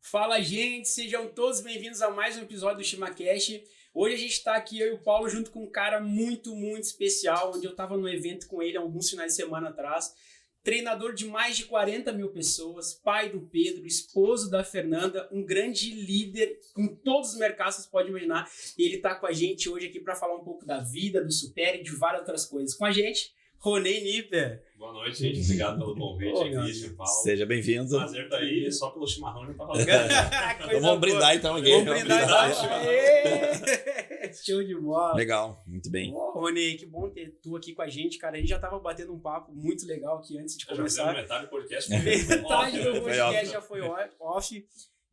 Fala, gente, sejam todos bem-vindos a mais um episódio do ChimaCast. Hoje a gente está aqui, eu e o Paulo, junto com um cara muito especial, onde eu estava no evento com ele alguns finais de semana atrás. Treinador de mais de 40 mil pessoas, pai do Pedro, esposo da Fernanda, um grande líder em todos os mercados que você pode imaginar. E ele está com a gente hoje aqui para falar um pouco da vida, do Supera e de várias outras coisas. Com a gente, Ronei Nipper. Boa noite, gente. Obrigado pelo convite aqui, Paulo. Seja bem-vindo. Prazer estar aí, só pelo chimarrão e para Vamos brindar então aqui. Vamos brindar. Show de bola. Legal, muito bem. Ronei, que bom ter tu aqui com a gente, cara. A gente já tava batendo um papo muito legal aqui antes de começar. Metade do podcast. Metade do podcast já foi off.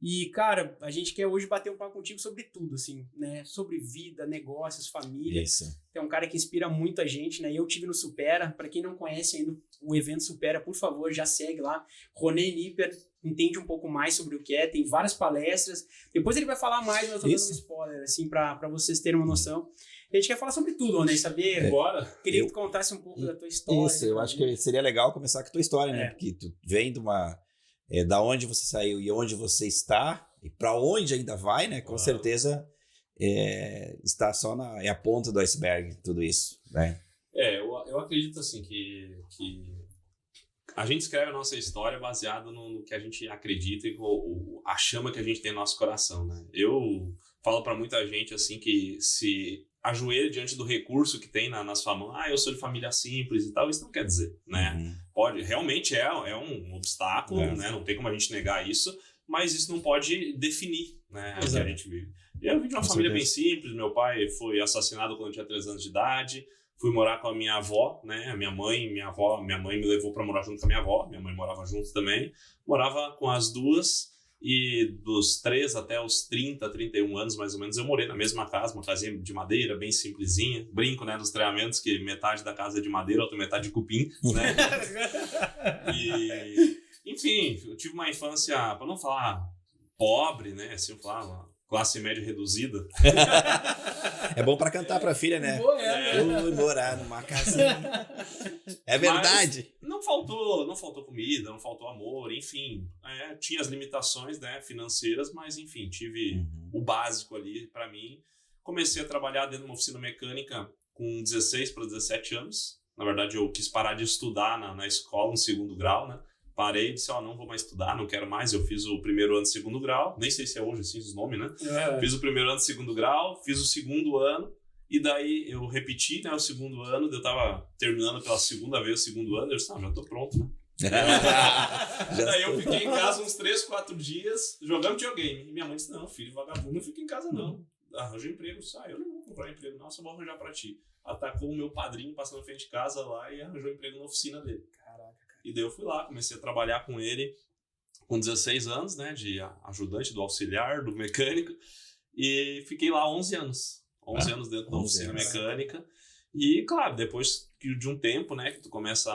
E, cara, a gente quer hoje bater um papo contigo sobre tudo, assim, né? Sobre vida, negócios, família. Isso. É um cara que inspira muito a gente, né? Eu tive no Supera. Pra quem não conhece ainda o evento Supera, por favor, já segue lá. Ronei Nipper, entende um pouco mais sobre o que é. Tem várias palestras. Depois ele vai falar mais, mas eu tô dando um spoiler, assim, pra vocês terem uma noção. A gente quer falar sobre tudo, Ronei, saber. Bora. Queria que tu contasse um pouco da tua história. Isso, eu acho que seria legal começar com a tua história, né? É. Porque tu vem de uma... da onde você saiu e onde você está, e para onde ainda vai, né? Com certeza está só é a ponta do iceberg, tudo isso, né? Eu acredito assim que a gente escreve a nossa história baseado no que a gente acredita e a chama que a gente tem no nosso coração, né? Eu falo para muita gente assim que se ajoelha diante do recurso que tem na sua mão, eu sou de família simples e tal, isso não quer dizer, né? Pode, realmente é um obstáculo, né? Não tem como a gente negar isso, mas isso não pode definir, né, o que a gente vive. Eu vim de uma família bem simples, meu pai foi assassinado quando eu tinha 3 anos de idade, fui morar com a minha avó, né, a minha mãe me levou para morar junto com a minha avó, minha mãe morava junto também, morava com as duas, e dos 3 até os 30, 31 anos, mais ou menos, eu morei na mesma casa, uma casinha de madeira, bem simplesinha. Brinco, né, nos treinamentos, que metade da casa é de madeira, outra metade de cupim, né? Enfim, eu tive uma infância, para não falar pobre, né, assim, eu falar uma classe média reduzida. É bom para cantar para a filha, né? Fui morar numa casinha. É verdade. Mas não faltou comida, não faltou amor, enfim. Tinha as limitações, né, financeiras, mas enfim, tive o básico ali para mim. Comecei a trabalhar dentro de uma oficina mecânica com 16 para 17 anos. Na verdade, eu quis parar de estudar na escola, no 2º grau, né? Parei e disse, não vou mais estudar, não quero mais. Eu fiz o 1º ano do 2º grau, nem sei se é hoje assim os nomes, né? Fiz o 1º ano do 2º grau, fiz o 2º ano, e daí eu repeti, né, o 2º ano, eu tava terminando pela 2ª vez o 2º ano, eu disse, já tô pronto, né? Daí eu fiquei em casa uns 3, 4 dias, jogando videogame. E minha mãe disse, não, filho vagabundo, não fica em casa não. Arranja emprego, eu não vou comprar emprego, não, só vou arranjar pra ti. Atacou o meu padrinho passando na frente de casa lá e arranjou emprego na oficina dele. E daí eu fui lá, comecei a trabalhar com ele com 16 anos, né, de ajudante, do auxiliar, do mecânico, e fiquei lá 11 anos. 11 anos dentro da oficina mecânica. E, claro, depois de um tempo, né, que tu começa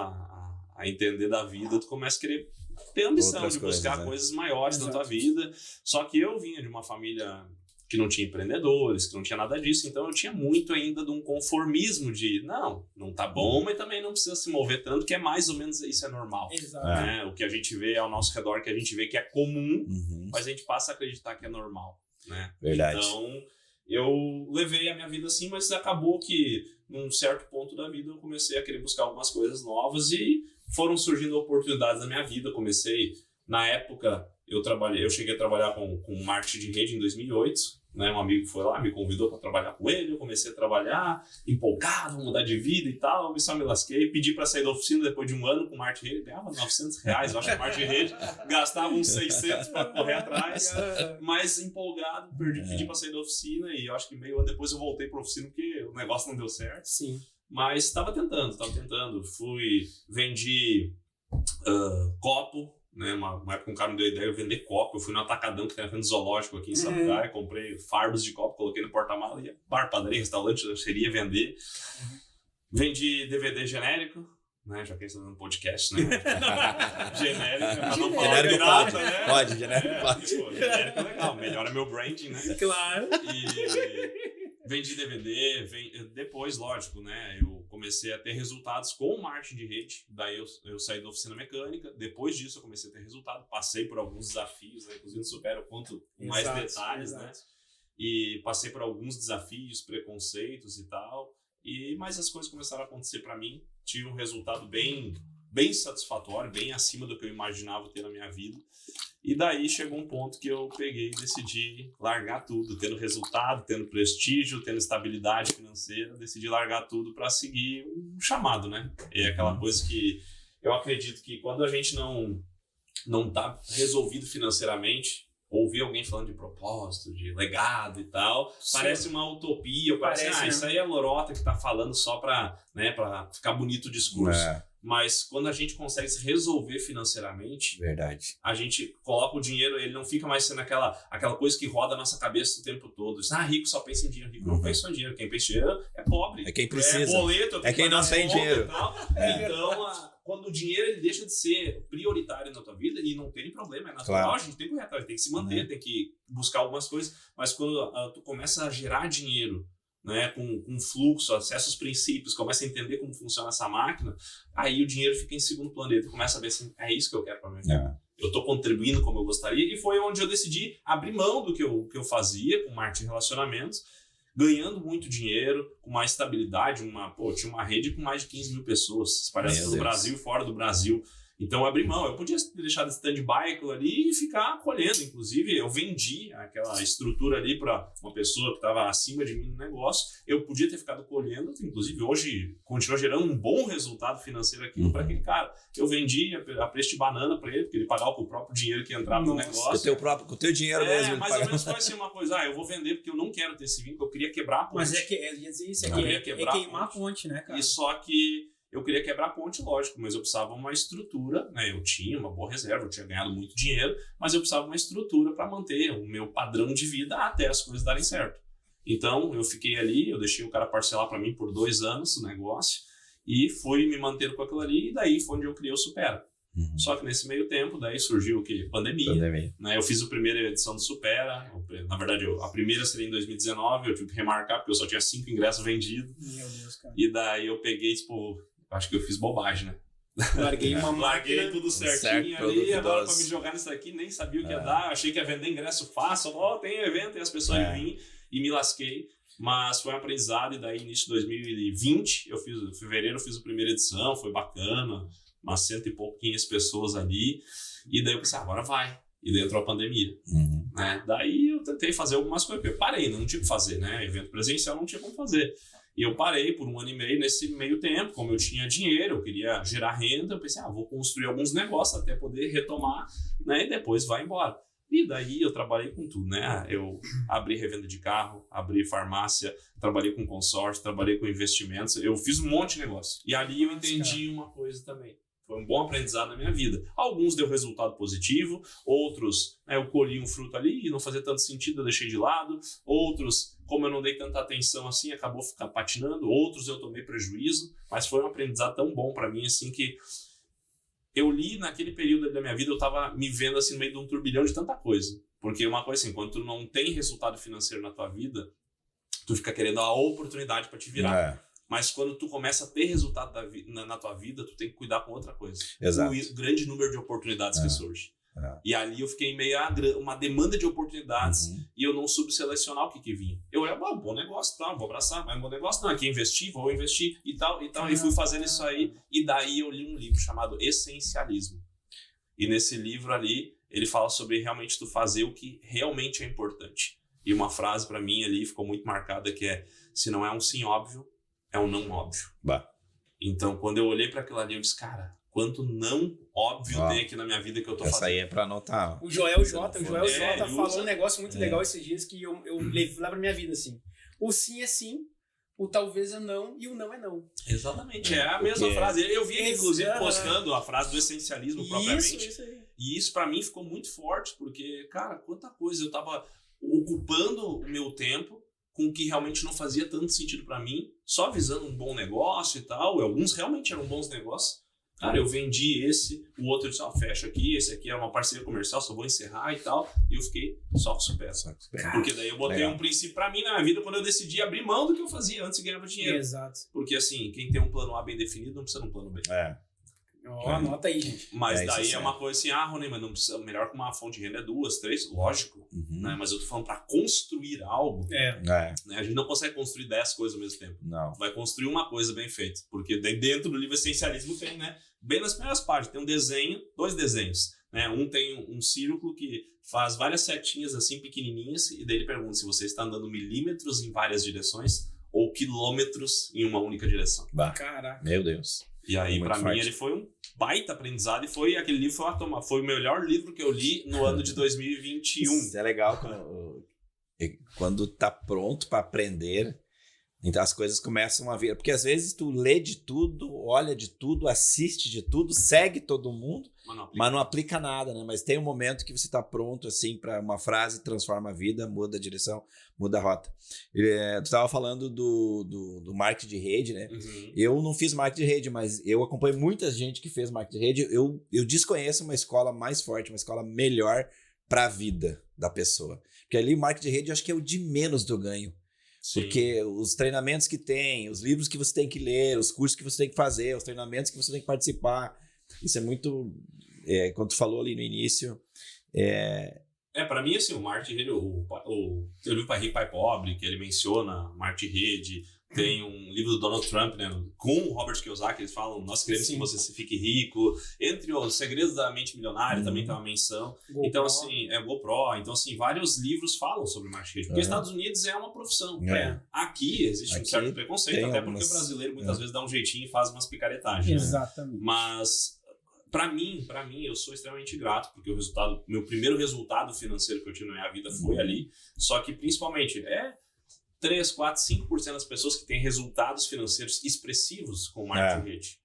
a entender da vida, tu começa a querer ter ambição outras de buscar coisas maiores na tua vida. Só que eu vinha de uma família que não tinha empreendedores, que não tinha nada disso, então eu tinha muito ainda de um conformismo de, não tá bom, mas também não precisa se mover tanto, que é mais ou menos isso, é normal. Exato. Né? O que a gente vê ao nosso redor, que a gente vê que é comum, mas a gente passa a acreditar que é normal. Né? Verdade. Então, eu levei a minha vida assim, mas acabou que, num certo ponto da vida, eu comecei a querer buscar algumas coisas novas e foram surgindo oportunidades na minha vida. Comecei, na época, eu cheguei a trabalhar com marketing de rede em 2008, né? Um amigo foi lá, me convidou para trabalhar com ele, eu comecei a trabalhar, empolgado, mudar de vida e tal, eu só me lasquei, pedi para sair da oficina depois de um ano com marketing de rede, ganhava R$900, eu acho que marketing de rede, gastava uns 600 para correr atrás, mas empolgado, pedi para sair da oficina e eu acho que meio ano depois eu voltei para a oficina porque o negócio não deu certo. Sim. Mas estava tentando, vendi copo, né? Uma época um cara me deu a ideia de vender copo. Eu fui no Atacadão, que tem a venda zoológico aqui em Sapucaí, comprei fardos de copo, coloquei no porta-mala, ia bar, padaria, restaurante, lancheria vender. Vendi DVD genérico, né? Já que a gente tá dando podcast, né? Genérico, mas não falar Genérico pirata, pode, né? pode, genérico pode. Pô, genérico é legal, melhora meu branding, né? Claro. E vendi DVD, depois, lógico, né? Eu comecei a ter resultados com o marketing de rede, daí eu saí da oficina mecânica, depois disso eu comecei a ter resultado, passei por alguns desafios, né? Inclusive no Supera eu conto com mais detalhes, né? E passei por alguns desafios, preconceitos e tal, mas as coisas começaram a acontecer para mim, tive um resultado bem satisfatório, bem acima do que eu imaginava ter na minha vida. E daí chegou um ponto que eu peguei e decidi largar tudo, tendo resultado, tendo prestígio, tendo estabilidade financeira, decidi largar tudo para seguir um chamado, né? É aquela coisa que eu acredito que quando a gente não tá resolvido financeiramente, ouvir alguém falando de propósito, de legado e tal, sim, parece uma utopia, parece né? Isso aí é lorota que tá falando só para, né, para ficar bonito o discurso. Mas quando a gente consegue se resolver financeiramente, verdade, a gente coloca o dinheiro, ele não fica mais sendo aquela coisa que roda a nossa cabeça o tempo todo. Rico só pensa em dinheiro, rico não pensa em dinheiro. Quem pensa em dinheiro é pobre. É quem precisa. É boleto, é quem não tem dinheiro. Então, quando o dinheiro ele deixa de ser prioritário na tua vida, e não tem problema, é natural, claro, a gente tem que correr atrás, tem que se manter, tem que buscar algumas coisas, mas quando tu começa a gerar dinheiro, né, com fluxo, acesso aos princípios, começa a entender como funciona essa máquina, aí o dinheiro fica em segundo plano, tu começa a ver assim, é isso que eu quero para minha vida. Eu estou contribuindo como eu gostaria, e foi onde eu decidi abrir mão do que eu fazia com marketing e relacionamentos, ganhando muito dinheiro, com mais estabilidade, tinha uma rede com mais de 15 mil pessoas, espalhadas pelo Brasil e fora do Brasil. Então eu abri mão, eu podia ter deixado stand-by aquilo ali e ficar colhendo, inclusive eu vendi aquela estrutura ali para uma pessoa que estava acima de mim no negócio, eu podia ter ficado colhendo, inclusive hoje continua gerando um bom resultado financeiro aqui para aquele cara. Eu vendi a preço de banana para ele, porque ele pagava com o próprio dinheiro que entrava no negócio. Com o teu dinheiro mesmo. Mais ou menos foi assim uma coisa, eu vou vender porque eu não quero ter esse vínculo, eu queria quebrar a ponte. Mas é queimar a ponte, né, cara? E só que eu queria quebrar a ponte, lógico, mas eu precisava de uma estrutura, né? Eu tinha uma boa reserva, eu tinha ganhado muito dinheiro, mas eu precisava de uma estrutura para manter o meu padrão de vida até as coisas darem certo. Então, eu fiquei ali, eu deixei o cara parcelar para mim por 2 anos o negócio e fui me mantendo com aquilo ali, e daí foi onde eu criei o Supera. Só que nesse meio tempo, daí surgiu o quê? Pandemia. Né? Eu fiz a primeira edição do Supera, na verdade, a primeira seria em 2019, eu tive que remarcar, porque eu só tinha 5 ingressos vendidos. Meu Deus, cara. E daí eu peguei, acho que eu fiz bobagem, né? Larguei tudo certinho ali, agora pra me jogar nisso aqui, nem sabia o que ia dar, achei que ia vender ingresso fácil, tem evento e as pessoas vêm, e me lasquei, mas foi um aprendizado, e daí início de 2020, em fevereiro eu fiz a primeira edição, foi bacana, umas 100 e pouquinhas pessoas ali, e daí eu pensei, agora vai, e daí entrou a pandemia, né? Daí eu tentei fazer algumas coisas, porque eu parei, não tinha o que fazer, né? Evento presencial não tinha como fazer. E eu parei por 1 ano e meio nesse meio tempo, como eu tinha dinheiro, eu queria gerar renda, eu pensei, vou construir alguns negócios até poder retomar, né, e depois vai embora. E daí eu trabalhei com tudo, né, eu abri revenda de carro, abri farmácia, trabalhei com consórcio, trabalhei com investimentos, eu fiz um monte de negócio. E ali eu entendi uma coisa também. Foi um bom aprendizado na minha vida. Alguns deu resultado positivo, outros, eu colhi um fruto ali e não fazia tanto sentido, eu deixei de lado. Outros, como eu não dei tanta atenção assim, acabou ficar patinando. Outros eu tomei prejuízo, mas foi um aprendizado tão bom para mim, assim, que eu li naquele período da minha vida, eu tava me vendo assim no meio de um turbilhão de tanta coisa. Porque uma coisa assim, quando tu não tem resultado financeiro na tua vida, tu fica querendo a oportunidade para te virar. Mas quando tu começa a ter resultado na tua vida, tu tem que cuidar com outra coisa. Exato. O grande número de oportunidades que surge. E ali eu fiquei em meio a uma demanda de oportunidades e eu não soube selecionar o que vinha. Eu olhava, bom negócio, tá, vou abraçar, mas bom negócio não, aqui investir, vou investir e tal. E fui fazendo isso aí. E daí eu li um livro chamado Essencialismo. E nesse livro ali, ele fala sobre realmente tu fazer o que realmente é importante. E uma frase pra mim ali ficou muito marcada que é, se não é um sim óbvio, é um não óbvio. Então, quando eu olhei para aquilo ali, eu disse, cara, quanto não óbvio tem aqui na minha vida que eu tô fazendo. Essa aí é para anotar. O Joel J falou um negócio muito legal esses dias que eu levo pra minha vida, assim. O sim é sim, o talvez é não e o não é não. Exatamente, é a mesma frase. Eu vi ele, inclusive, postando a frase do essencialismo propriamente. Isso aí. E isso para mim ficou muito forte, porque, cara, quanta coisa eu tava ocupando o meu tempo com o que realmente não fazia tanto sentido para mim, só visando um bom negócio e tal. E alguns realmente eram bons negócios. Cara, eu vendi esse, o outro disse, fecha aqui, esse aqui é uma parceria comercial, só vou encerrar e tal. E eu fiquei só com Supera. Porque daí eu botei um princípio pra mim na minha vida quando eu decidi abrir mão do que eu fazia antes e ganhava dinheiro. Exato. Porque assim, quem tem um plano A bem definido não precisa de um plano B. Anota aí, gente. Mas daí é uma coisa assim, Rony, mas não precisa, melhor que uma fonte de renda é 2, 3, lógico. Né? Mas eu tô falando pra construir algo. Né? A gente não consegue construir 10 coisas ao mesmo tempo. Não. Vai construir uma coisa bem feita. Porque daí dentro do livro Essencialismo tem, né? Bem nas primeiras páginas, tem um desenho, 2 desenhos. Né? Um tem um círculo que faz várias setinhas assim pequenininhas e daí ele pergunta se você está andando milímetros em várias direções ou quilômetros em uma única direção. Caraca. Meu Deus. E aí, pra mim, ele foi um baita aprendizado e aquele livro foi o melhor livro que eu li no ano de 2021. Isso é legal quando tá pronto para aprender, então as coisas começam a vir. Porque às vezes tu lê de tudo, olha de tudo, assiste de tudo, segue todo mundo, mas não aplica nada, né? Mas tem um momento que você tá pronto, assim, para uma frase transforma a vida, muda a direção, muda a rota. Tu tava falando do marketing de rede, né? Uhum. Eu não fiz marketing de rede, mas eu acompanho muita gente que fez marketing de rede. Eu desconheço uma escola mais forte, uma escola melhor para a vida da pessoa. Porque ali marketing de rede eu acho que é o de menos do ganho. Sim. Porque os treinamentos que tem, os livros que você tem que ler, os cursos que você tem que fazer, os treinamentos que você tem que participar, isso é muito... quando tu falou ali no início... Pra mim, assim, o marketing rede, o livro Pai Rico, Pai Pobre, que ele menciona marketing rede, tem um livro do Donald Trump, né, com o Robert Kiyosaki, eles falam, nós queremos que você fique rico, entre os segredos da mente milionária, também tem uma menção, GoPro. Então assim, GoPro, então assim, vários livros falam sobre marketing rede, porque Estados Unidos é uma profissão, aqui existe um certo preconceito, até porque o brasileiro muitas vezes dá um jeitinho e faz umas picaretagens, exatamente. Né? Mas... Para mim, eu sou extremamente grato, porque meu primeiro resultado financeiro que eu tive na minha vida foi ali. Só que, principalmente, 3, 4, 5% das pessoas que têm resultados financeiros expressivos com marketing de rede.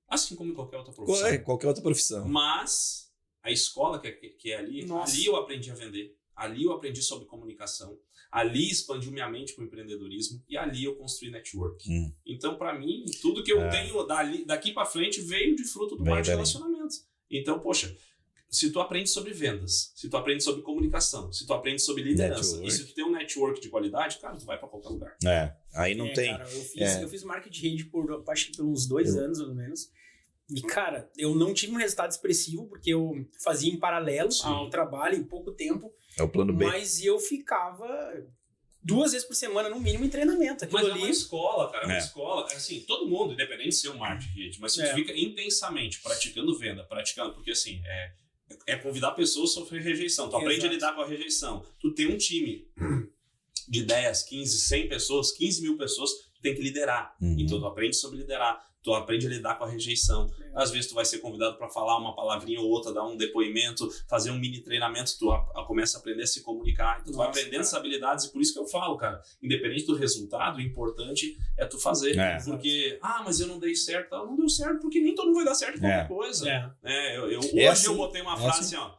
Assim como em qualquer outra profissão. Qualquer outra profissão. Mas a escola que é ali, ali eu aprendi a vender. Ali eu aprendi sobre comunicação. Ali expandiu minha mente para o empreendedorismo e ali eu construí network. Então, para mim, tudo que eu tenho daqui para frente veio de fruto do marketing de relacionamento. Então, poxa, se tu aprende sobre vendas, se tu aprende sobre comunicação, se tu aprende sobre liderança e se tu tem um network de qualidade, cara, tu vai para qualquer lugar. Aí não tem... Cara, eu fiz marketing de rede acho que por uns 2 anos, pelo menos. E, cara, eu não tive um resultado expressivo porque eu fazia em paralelo ao trabalho em pouco tempo. É o plano B. Mas eu ficava 2 vezes por semana, no mínimo, em treinamento. Mas é uma escola, cara. É uma escola. Assim, todo mundo, independente de ser um marketing, mas se tu fica intensamente praticando venda, porque assim, é convidar pessoas a sofrer rejeição. Tu aprende a lidar com a rejeição. Tu tem um time de 10, 15, 100 pessoas, 15 mil pessoas, tu tem que liderar. Então tu aprende sobre liderar. Tu aprende a lidar com a rejeição. Às vezes tu vai ser convidado para falar uma palavrinha ou outra, dar um depoimento, fazer um mini treinamento, tu começa a aprender a se comunicar. Então tu vai aprendendo essas habilidades e por isso que eu falo, cara, independente do resultado, o importante é tu fazer. Porque, mas eu não dei certo. Não deu certo porque nem todo mundo vai dar certo em qualquer coisa. Hoje eu botei uma frase assim,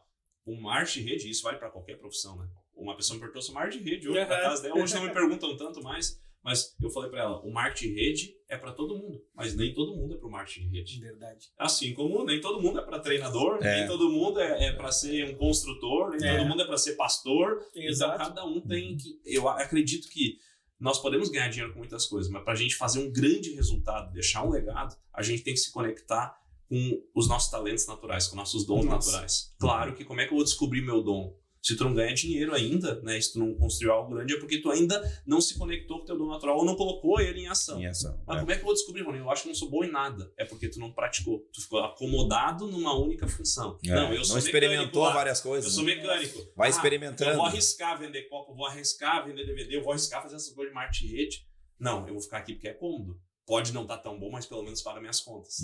o marketing de rede, isso vale para qualquer profissão, né? Uma pessoa me perguntou sobre marketing de rede hoje na casa dela, hoje não me perguntam tanto mais. Mas eu falei pra ela, o marketing de rede é pra todo mundo, mas nem todo mundo é pro marketing de rede. Verdade. Assim como nem todo mundo é pra treinador, nem todo mundo é pra ser um construtor, nem todo mundo é pra ser pastor. Exato. Então cada um tem que... Eu acredito que nós podemos ganhar dinheiro com muitas coisas, mas pra gente fazer um grande resultado, deixar um legado, a gente tem que se conectar com os nossos talentos naturais, com nossos dons naturais. Claro que como é que eu vou descobrir meu dom? Se tu não ganha dinheiro ainda, né, se tu não construiu algo grande, é porque tu ainda não se conectou com o teu dom natural ou não colocou ele em ação. Mas como é que eu vou descobrir, Rony? Eu acho que eu não sou bom em nada. É porque tu não praticou. Tu ficou acomodado numa única função. Não, eu sou experimentou várias coisas. Eu sou mecânico. Vai experimentando. Eu vou arriscar vender copo, eu vou arriscar vender DVD, eu vou arriscar fazer essas coisas de marketing de rede. Não, eu vou ficar aqui porque é cômodo. Pode não estar tão bom, mas pelo menos paga minhas contas.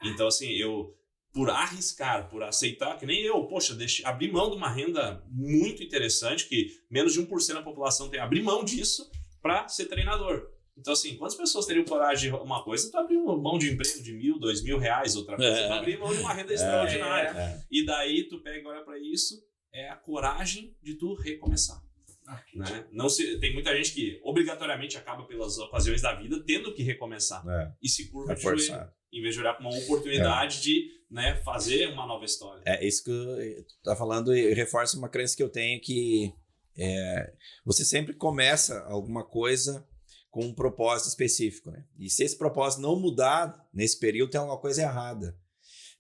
Então, assim, por arriscar, por aceitar, que nem eu, poxa, abrir mão de uma renda muito interessante, que menos de 1% da população tem, abrir mão disso para ser treinador. Então, assim, quantas pessoas teriam coragem de uma coisa? Tu abrir mão de emprego de R$1.000, R$2.000, outra coisa, tu abrir mão de uma renda extraordinária. E daí tu pega e olha para isso, é a coragem de tu recomeçar. Né? Tem muita gente que obrigatoriamente acaba pelas ocasiões da vida tendo que recomeçar e se curva de joelho, em vez de olhar para uma oportunidade de, né, fazer uma nova história. É isso que eu tá falando e reforça uma crença que eu tenho que você sempre começa alguma coisa com um propósito específico, né? E se esse propósito não mudar nesse período, tem alguma coisa errada.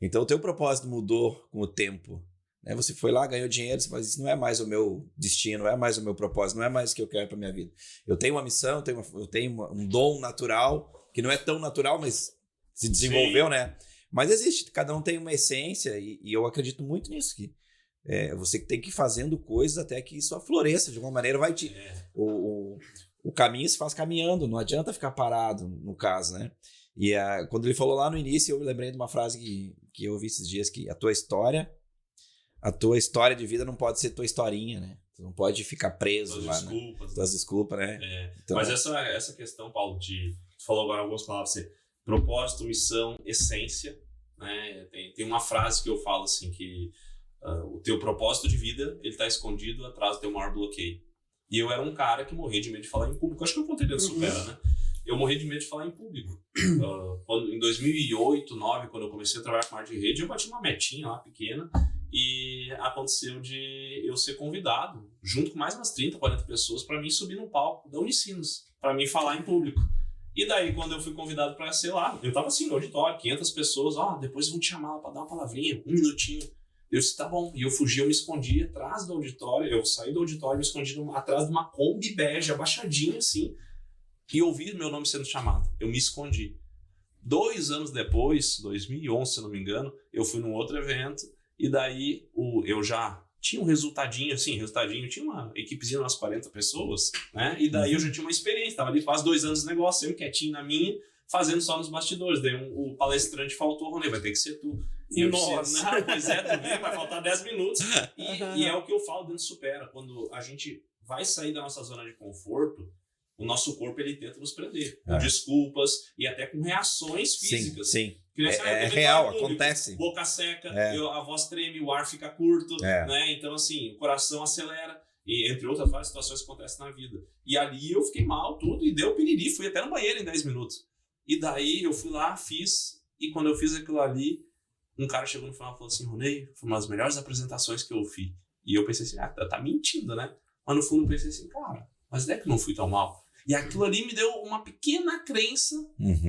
Então o teu propósito mudou com o tempo. Né? Você foi lá, ganhou dinheiro, você fala, isso não é mais o meu destino, não é mais o meu propósito, não é mais o que eu quero para minha vida. Eu tenho uma missão, eu tenho um dom natural, que não é tão natural, mas se desenvolveu, né? Mas existe, cada um tem uma essência e eu acredito muito nisso, que você tem que ir fazendo coisas até que isso floresça, de alguma maneira vai te... O caminho se faz caminhando, não adianta ficar parado, no caso, né? E quando ele falou lá no início, eu lembrei de uma frase que eu ouvi esses dias, que a tua história de vida não pode ser tua historinha, né? Tu não pode ficar preso lá, desculpas, né? Tuas desculpas, né? Então, mas essa questão, Paulo, tu falou agora algumas palavras, você, propósito, missão, essência, né? Tem uma frase que eu falo assim, que o teu propósito de vida, ele tá escondido atrás do teu maior bloqueio. E eu era um cara que morria de medo de falar em público. Acho que eu contei dentro do Supera, né? Eu morri de medo de falar em público. Em 2008, 2009, quando eu comecei a trabalhar com marketing de rede, eu bati uma metinha lá pequena e aconteceu de eu ser convidado, junto com mais umas 30, 40 pessoas, para mim subir no palco da Unicinos, para mim falar em público. E daí, quando eu fui convidado para, sei lá, eu tava assim no auditório, 500 pessoas, depois vão te chamar para dar uma palavrinha, 1 minutinho. Eu disse, tá bom. E eu fugi, eu me escondi atrás do auditório, eu saí do auditório, me escondi atrás de uma Kombi bege, abaixadinha assim, e ouvi meu nome sendo chamado. Eu me escondi. 2 anos depois, 2011, se eu não me engano, eu fui num outro evento, e daí eu já tinha um resultadinho, tinha uma equipezinha de umas 40 pessoas, né? E daí eu já tinha uma experiência, tava ali quase 2 anos de negócio, sempre quietinho na minha, fazendo só nos bastidores. Daí o palestrante faltou, Ronê, vai ter que ser tu. E eu disse, pois é, tu vem, vai faltar 10 minutos. E é o que eu falo dentro do Supera, quando a gente vai sair da nossa zona de conforto, o nosso corpo ele tenta nos prender, com desculpas e até com reações físicas. Sim. É real, acontece. Boca seca, a voz treme, o ar fica curto, né? Então, assim, o coração acelera, e entre outras várias situações que acontecem na vida. E ali eu fiquei mal, tudo, e deu piriri, fui até no banheiro em 10 minutos. E daí eu fui lá, fiz, e quando eu fiz aquilo ali, um cara chegou no final e falou assim, Ronei, foi uma das melhores apresentações que eu fiz. E eu pensei assim, tá mentindo, né? Mas no fundo eu pensei assim, cara, mas não é que não fui tão mal. E aquilo ali me deu uma pequena crença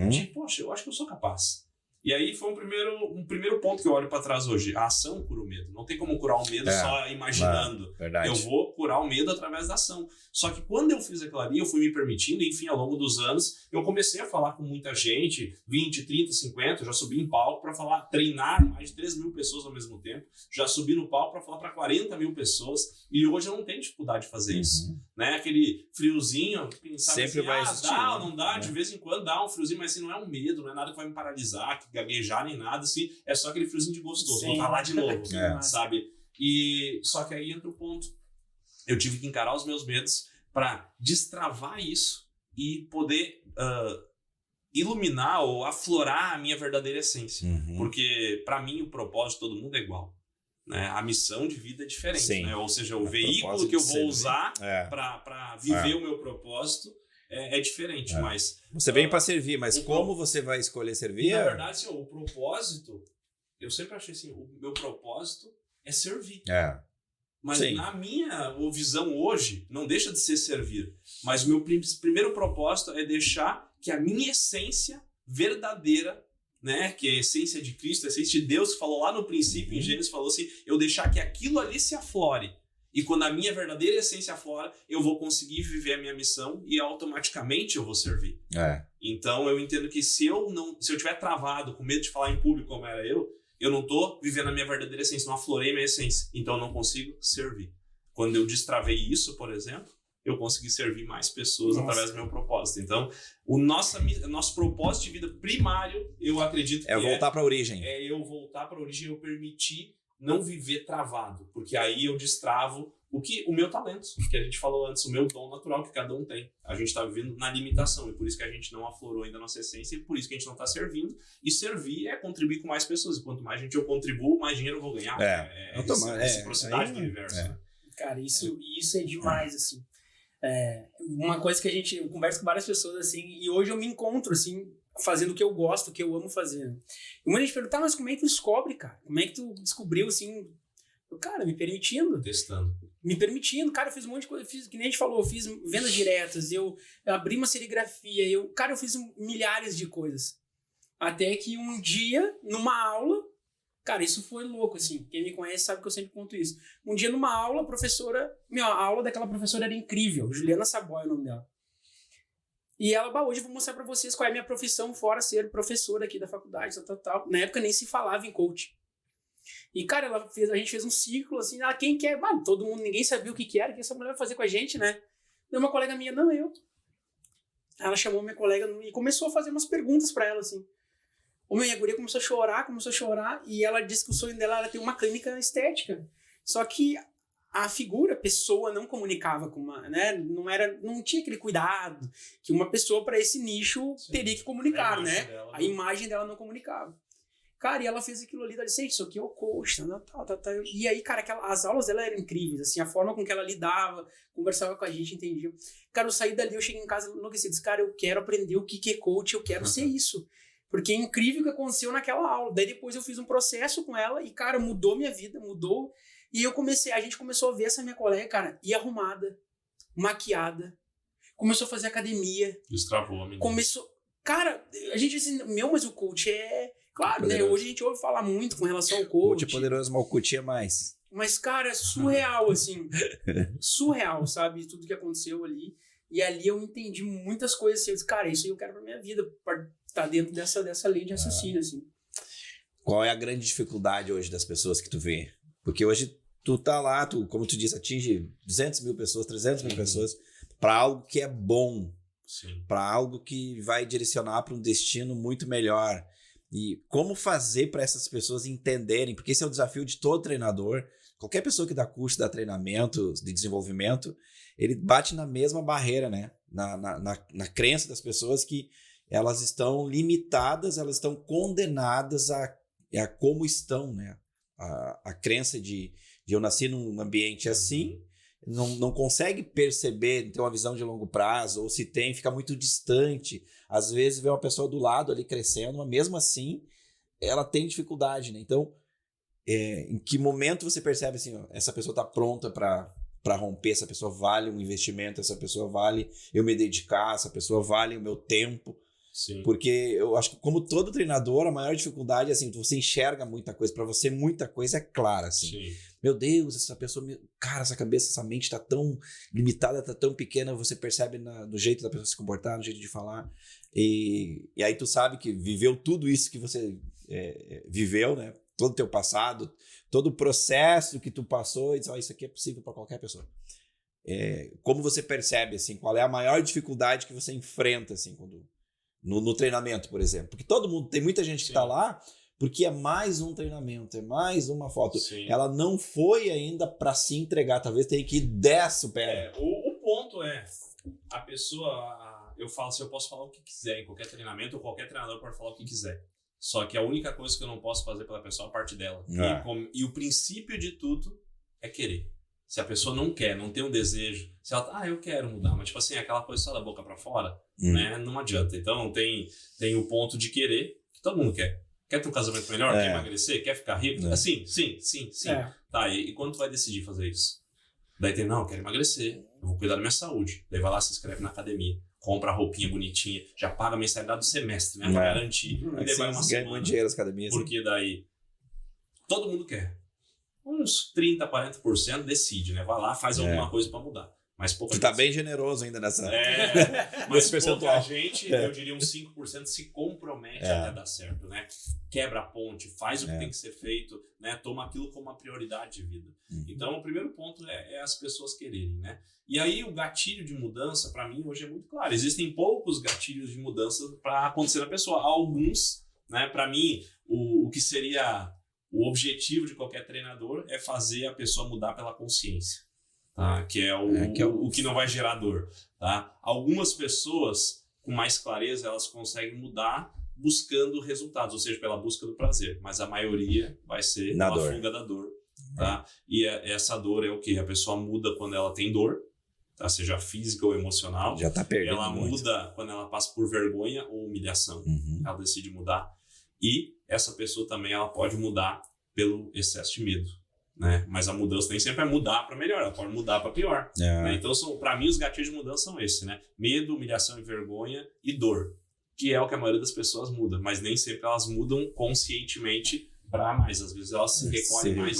de, poxa, eu acho que eu sou capaz. E aí foi um primeiro ponto que eu olho para trás hoje. A ação cura o medo. Não tem como curar o medo só imaginando. Verdade. Eu vou curar o medo através da ação. Só que quando eu fiz aquilo ali, eu fui me permitindo, enfim, ao longo dos anos, eu comecei a falar com muita gente, 20, 30, 50, eu já subi em palco para falar, treinar mais de 3 mil pessoas ao mesmo tempo, já subi no palco para falar para 40 mil pessoas, e hoje eu não tenho dificuldade de fazer isso. Né? Aquele friozinho, sabe, sempre assim, vai existir. Dá, não dá, de vez em quando dá um friozinho, mas assim, não é um medo, não é nada que vai me paralisar, que gaguejar nem nada, assim, é só aquele friozinho de gostoso, vou estar lá de novo, sabe? E só que aí entra o ponto. Eu tive que encarar os meus medos para destravar isso e poder iluminar ou aflorar a minha verdadeira essência. Porque para mim o propósito de todo mundo é igual. Né? A missão de vida é diferente, né? Ou seja, o veículo que eu vou usar para viver o meu propósito é diferente, mas... Você vem para servir, mas como você vai escolher servir? Na verdade, assim, o propósito, eu sempre achei assim, o meu propósito é servir. Mas na minha visão hoje, não deixa de ser servir. Mas o meu primeiro propósito é deixar que a minha essência verdadeira, né, que é a essência de Cristo, a essência de Deus, que falou lá no princípio, em Gênesis, falou assim, eu deixar que aquilo ali se aflore. E quando a minha verdadeira essência aflora, eu vou conseguir viver a minha missão e automaticamente eu vou servir. Então eu entendo que se eu tiver travado, com medo de falar em público como era eu não estou vivendo a minha verdadeira essência, não aflorei a minha essência. Então eu não consigo servir. Quando eu destravei isso, por exemplo, eu consegui servir mais pessoas através do meu propósito. Então, o nosso propósito de vida primário, eu acredito que voltar para a origem. É eu voltar para a origem, eu permitir não viver travado, porque aí eu destravo o meu talento, que a gente falou antes, o meu dom natural que cada um tem. A gente está vivendo na limitação, e por isso que a gente não aflorou ainda a nossa essência, e por isso que a gente não está servindo. E servir é contribuir com mais pessoas, e quanto mais gente eu contribuo, mais dinheiro eu vou ganhar. É reciprocidade do universo. Né? Cara, isso é demais, assim. Uma coisa que eu converso com várias pessoas, assim, e hoje eu me encontro, assim, fazendo o que eu gosto, o que eu amo fazer. E muita gente pergunta, mas como é que tu descobre, cara? Como é que tu descobriu, assim? Cara, me permitindo. Testando. Me permitindo. Cara, eu fiz um monte de coisa. Que nem a gente falou, eu fiz vendas diretas, eu abri uma serigrafia, eu fiz milhares de coisas. Até que um dia, numa aula, cara, isso foi louco, assim. Quem me conhece sabe que eu sempre conto isso. Um dia, numa aula, a aula daquela professora era incrível. Juliana Saboy é o nome dela. E ela, hoje eu vou mostrar pra vocês qual é a minha profissão fora ser professora aqui da faculdade, tal. Na época nem se falava em coach. E, cara, a gente fez um ciclo, assim, quem quer? Todo mundo, ninguém sabia o que era, o que essa mulher vai fazer com a gente, né? Daí uma colega minha, não, eu. Ela chamou minha colega e começou a fazer umas perguntas pra ela, assim. A guria começou a chorar, e ela disse que o sonho dela era ter uma clínica estética. Só que a figura, a pessoa não comunicava com uma, né? Não tinha aquele cuidado que uma pessoa para esse nicho teria que comunicar, né? A imagem dela não comunicava. Cara, e ela fez aquilo ali, ela disse, isso aqui é o coach, tá. E aí, cara, as aulas dela eram incríveis, assim, a forma com que ela lidava, conversava com a gente, entendia. Cara, eu saí dali, eu cheguei em casa enlouquecido, disse, cara, eu quero aprender o que é coach, eu quero ser isso. Porque é incrível o que aconteceu naquela aula. Daí depois eu fiz um processo com ela e, cara, mudou minha vida, mudou. E a gente começou a ver essa minha colega, cara, ir arrumada, maquiada, começou a fazer academia. Destravou a menina. Cara, a gente assim, mas o coach claro, né? Hoje a gente ouve falar muito com relação ao coach. Coach é poderoso, mas o coach é mais. Mas, cara, é surreal, assim. Surreal, sabe? Tudo que aconteceu ali. E ali eu entendi muitas coisas assim. Eu disse, cara, isso aí eu quero pra minha vida. Pra estar dentro dessa lei de raciocínio, assim. Qual é a grande dificuldade hoje das pessoas que tu vê? Porque hoje tu tá lá, como tu disse, atinge 200 mil pessoas, 300 mil pessoas para algo que é bom. Para algo que vai direcionar para um destino muito melhor. E como fazer para essas pessoas entenderem, porque esse é o desafio de todo treinador, qualquer pessoa que dá curso, dá treinamento, de desenvolvimento, ele bate na mesma barreira, né? Na crença das pessoas que elas estão limitadas, elas estão condenadas a como estão, né? A crença de eu nasci num ambiente assim, não consegue perceber, ter uma visão de longo prazo, ou se tem, fica muito distante. Às vezes vê uma pessoa do lado ali crescendo, mas mesmo assim ela tem dificuldade, né? Então, em que momento você percebe assim, ó, essa pessoa está pronta para romper, essa pessoa vale um investimento, essa pessoa vale eu me dedicar, essa pessoa vale o meu tempo. Sim. Porque eu acho que, como todo treinador, a maior dificuldade é assim, você enxerga muita coisa, para você muita coisa é clara, assim. Sim. Meu Deus, essa pessoa, cara, essa cabeça, essa mente tá tão limitada, tá tão pequena, você percebe no jeito da pessoa se comportar, no jeito de falar, e aí tu sabe que viveu tudo isso que você viveu, né? Todo o teu passado, todo o processo que tu passou, e diz, isso aqui é possível para qualquer pessoa. Como você percebe, assim, qual é a maior dificuldade que você enfrenta, assim, quando... No treinamento, por exemplo. Porque todo mundo, tem muita gente que está lá porque é mais um treinamento, é mais uma foto. Sim. Ela não foi ainda para se entregar, talvez tenha que ir 10 supera. O ponto a pessoa, eu falo assim, eu posso falar o que quiser em qualquer treinamento, ou qualquer treinador pode falar o que quiser. Só que a única coisa que eu não posso fazer pela pessoa é a parte dela. E o princípio de tudo é querer. Se a pessoa não quer, não tem um desejo, se ela, eu quero mudar, mas tipo assim, aquela coisa só da boca pra fora, né, não adianta. Então tem o ponto de querer, que todo mundo quer. Quer ter um casamento melhor, quer emagrecer, quer ficar rico? Sim. Tá, e quando tu vai decidir fazer isso? Daí eu quero emagrecer, eu vou cuidar da minha saúde. Daí vai lá, se inscreve na academia, compra a roupinha bonitinha, já paga a mensalidade do semestre, né, pra garantir. E daí vai uma semana, muito dinheiro nas academias. Porque daí todo mundo quer. Uns 30%, 40% decide, né? Vai lá, faz alguma coisa pra mudar. Mas pouca gente... tá bem generoso ainda nessa... mas pouca gente, eu diria uns 5%, se compromete até dar certo, né? Quebra a ponte, faz o que tem que ser feito, né? Toma aquilo como uma prioridade de vida. Então, o primeiro ponto é as pessoas quererem, né? E aí, o gatilho de mudança, pra mim, hoje é muito claro. Existem poucos gatilhos de mudança pra acontecer na pessoa. Alguns, né? Pra mim, o que seria... O objetivo de qualquer treinador é fazer a pessoa mudar pela consciência, tá? Que é o que não vai gerar dor. Tá? Algumas pessoas, com mais clareza, elas conseguem mudar buscando resultados, ou seja, pela busca do prazer. Mas a maioria vai ser pela fuga da dor. tá? E essa dor é o quê? A pessoa muda quando ela tem dor, tá? Seja física ou emocional. Já tá perdendo ela muito. muda quando ela passa por vergonha ou humilhação. Ela decide mudar. E essa pessoa também ela pode mudar pelo excesso de medo, né? Mas a mudança nem sempre é mudar para melhor, ela pode mudar para pior. Né? Então, para mim, os gatilhos de mudança são esses, né? Medo, humilhação e vergonha e dor, que é o que a maioria das pessoas muda, mas nem sempre elas mudam conscientemente para mais. Às vezes elas se recolhem mais.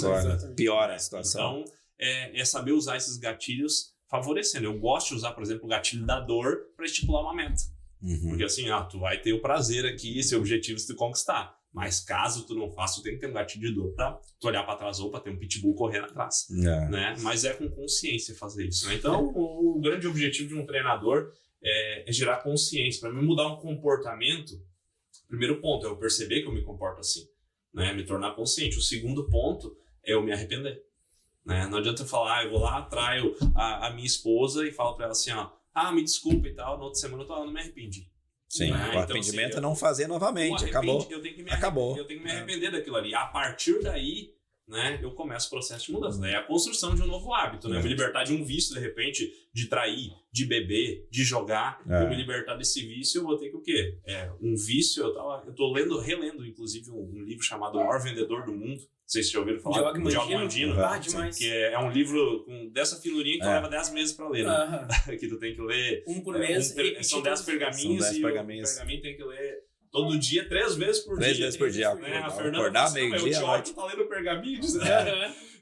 Piora a situação. Então, é saber usar esses gatilhos favorecendo. Eu gosto de usar, por exemplo, o gatilho da dor para estipular uma meta. Porque assim, tu vai ter o prazer aqui, seu objetivo é se tu conquistar. Mas caso tu não faça, tu tem que ter um gatilho de dor pra tu olhar pra trás ou pra ter um pitbull correndo atrás. Né? Mas é com consciência fazer isso. Né? Então, o grande objetivo de um treinador é gerar consciência. Para mim, mudar um comportamento, o primeiro ponto é eu perceber que eu me comporto assim. Né? Me tornar consciente. O segundo ponto é eu me arrepender. Né? Não adianta eu falar, eu vou lá, traio a minha esposa e falo pra ela assim, me desculpa e tal, na outra semana eu não me arrependi. Sim, né? o arrependimento então, é não fazer novamente, acabou. Eu tenho que me arrepender daquilo ali. A partir daí, né, eu começo o processo de mudança. Daí é a construção de um novo hábito, né? Eu me libertar de um vício, de repente, de trair, de beber, de jogar. Eu me libertar desse vício, eu vou ter que o quê? Um vício, eu tô relendo, inclusive, um livro chamado O Maior Vendedor do Mundo. Não sei se já ouviram falar. Diogo Mandino. Demais. Que é um livro dessa finurinha que leva 10 meses para ler, né? Que tu tem que ler... Um por mês. São 10 pergaminhos e o pergaminho tem que ler todo dia, 3 vezes por dia. 3 vezes por dia. Né? A Fernanda acordar meio-dia. O Tio tá lendo pergaminho.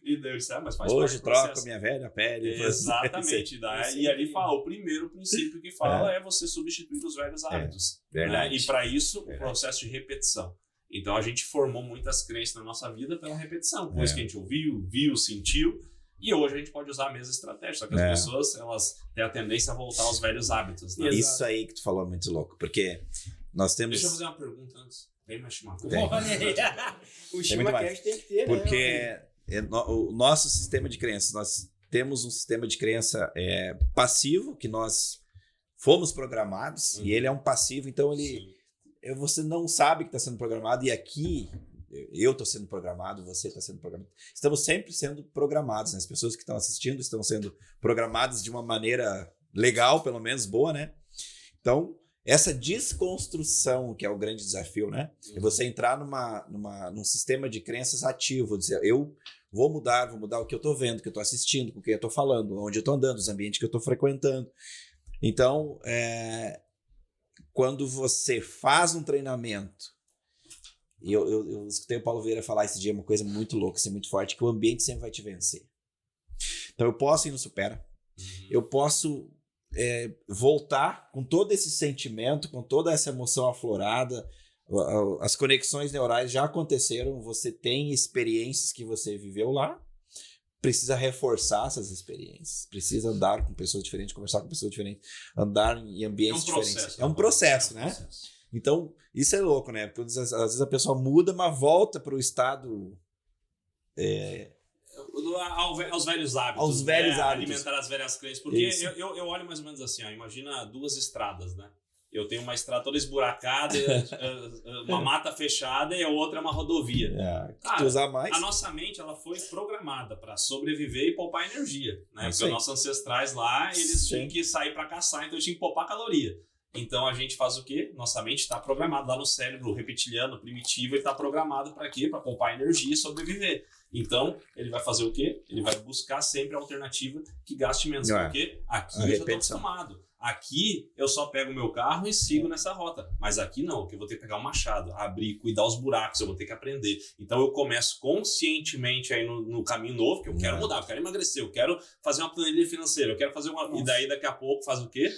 E daí eu disse, mas faz hoje parte do troco minha velha pele. Exatamente. E ali fala, o primeiro princípio que fala é você substituir os velhos hábitos. Verdade. Né? E para isso, o processo de repetição. Então a gente formou muitas crenças na nossa vida pela repetição. Coisa que a gente ouviu, viu, sentiu. E hoje a gente pode usar a mesma estratégia. Só que as pessoas, elas têm a tendência a voltar aos velhos hábitos. Né? Isso aí que tu falou é muito louco. Porque nós temos... Deixa eu fazer uma pergunta antes. Tem mais chimarrão? O ChimaCast tem que ter, porque o nosso sistema de crenças, nós temos um sistema de crença passivo, que nós fomos programados, e ele é um passivo, então ele... Você não sabe que está sendo programado, e aqui eu estou sendo programado, você está sendo programado. Estamos sempre sendo programados, né? As pessoas que estão assistindo estão sendo programadas de uma maneira legal, pelo menos boa, né? Então, essa desconstrução que é o grande desafio, né? É você entrar num sistema de crenças ativo, dizer, eu vou mudar o que eu estou vendo, o que eu estou assistindo, com o que eu estou falando, onde eu estou andando, os ambientes que eu estou frequentando. Então, quando você faz um treinamento, e eu escutei o Paulo Vieira falar esse dia uma coisa muito louca, assim, muito forte, que o ambiente sempre vai te vencer. Então eu posso ir no Supera, eu posso voltar com todo esse sentimento, com toda essa emoção aflorada, as conexões neurais já aconteceram, você tem experiências que você viveu lá, precisa reforçar essas experiêncies, precisa andar com pessoas diferentes, conversar com pessoas diferentes, andar em ambientes diferentes. É um processo, né? Então, isso é louco, né? Porque às vezes a pessoa muda, mas volta para o estado... aos velhos hábitos. Aos velhos hábitos. Alimentar as velhas crenças. Porque eu olho mais ou menos assim, imagina 2 estradas, né? Eu tenho uma estrada toda esburacada, uma mata fechada, e a outra é uma rodovia. Tu usar mais. A nossa mente ela foi programada para sobreviver e poupar energia. Né? Porque os nossos ancestrais lá, eles tinham que sair para caçar, então eles tinham que poupar caloria. Então a gente faz o quê? Nossa mente está programada lá no cérebro reptiliano, primitivo, ele está programado para quê? Para poupar energia e sobreviver. Então, ele vai fazer o quê? Ele vai buscar sempre a alternativa que gaste menos. Porque aqui eu já estou acostumado. Aqui eu só pego o meu carro e sigo nessa rota. Mas aqui não, porque eu vou ter que pegar um machado, abrir, cuidar os buracos, eu vou ter que aprender. Então eu começo conscientemente aí no caminho novo, que eu quero mudar, eu quero emagrecer, eu quero fazer uma planilha financeira, eu quero fazer uma... E daí daqui a pouco faz o quê?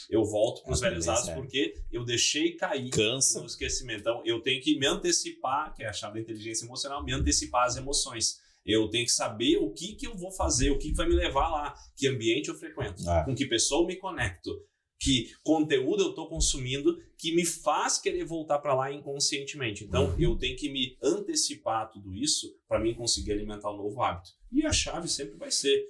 Eu volto para os velhos hábitos, porque eu deixei cair no esquecimento. Então eu tenho que me antecipar, que é a chave da inteligência emocional, me antecipar às emoções. Eu tenho que saber o que eu vou fazer, o que vai me levar lá, que ambiente eu frequento, com que pessoa eu me conecto, que conteúdo eu estou consumindo que me faz querer voltar para lá inconscientemente. Então, eu tenho que me antecipar a tudo isso para mim conseguir alimentar um novo hábito. E a chave sempre vai ser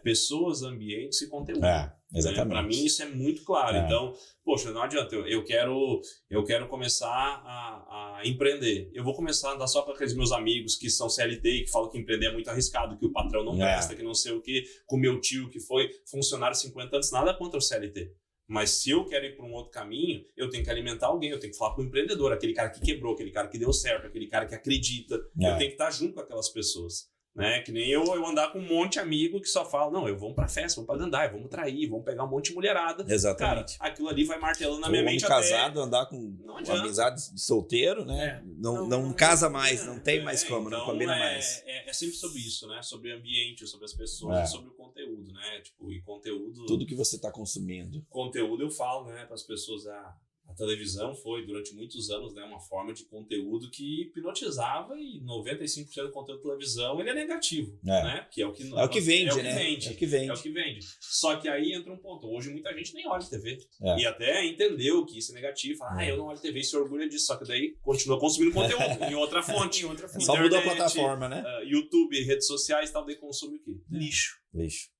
pessoas, ambientes e conteúdo. Exatamente. Para mim isso é muito claro. Então, poxa, não adianta, eu quero começar a empreender. Eu vou começar a andar só com aqueles meus amigos que são CLT e que falam que empreender é muito arriscado, que o patrão não presta, que não sei o quê, com meu tio que foi funcionário 50 anos, nada contra o CLT. Mas se eu quero ir para um outro caminho, eu tenho que alimentar alguém, eu tenho que falar com o empreendedor, aquele cara que quebrou, aquele cara que deu certo, aquele cara que acredita. Eu tenho que estar junto com aquelas pessoas. Né? Que nem eu andar com um monte de amigo que só fala, não, vamos pra festa, vamos pra Gandai, vamos trair, vamos pegar um monte de mulherada. Exatamente. Cara, aquilo ali vai martelando na minha mente até... casado, andar com amizade de solteiro, né? Não casa mais, não tem mais como, então, não combina mais. É sempre sobre isso, né? Sobre o ambiente, sobre as pessoas, sobre o conteúdo, né? Tipo, e conteúdo... Tudo que você tá consumindo. Conteúdo eu falo, né? Para as pessoas, a televisão foi, durante muitos anos, né, uma forma de conteúdo que hipnotizava e 95% do conteúdo de televisão ele é negativo, né? Que é o que vende, né? É o que vende. Só que aí entra um ponto. Hoje muita gente nem olha TV. E até entendeu que isso é negativo. Fala, eu não olho TV e se orgulha disso. Só que daí continua consumindo conteúdo em outra fonte. Só muda a plataforma, né? YouTube, redes sociais e tal, daí consome o quê? Lixo.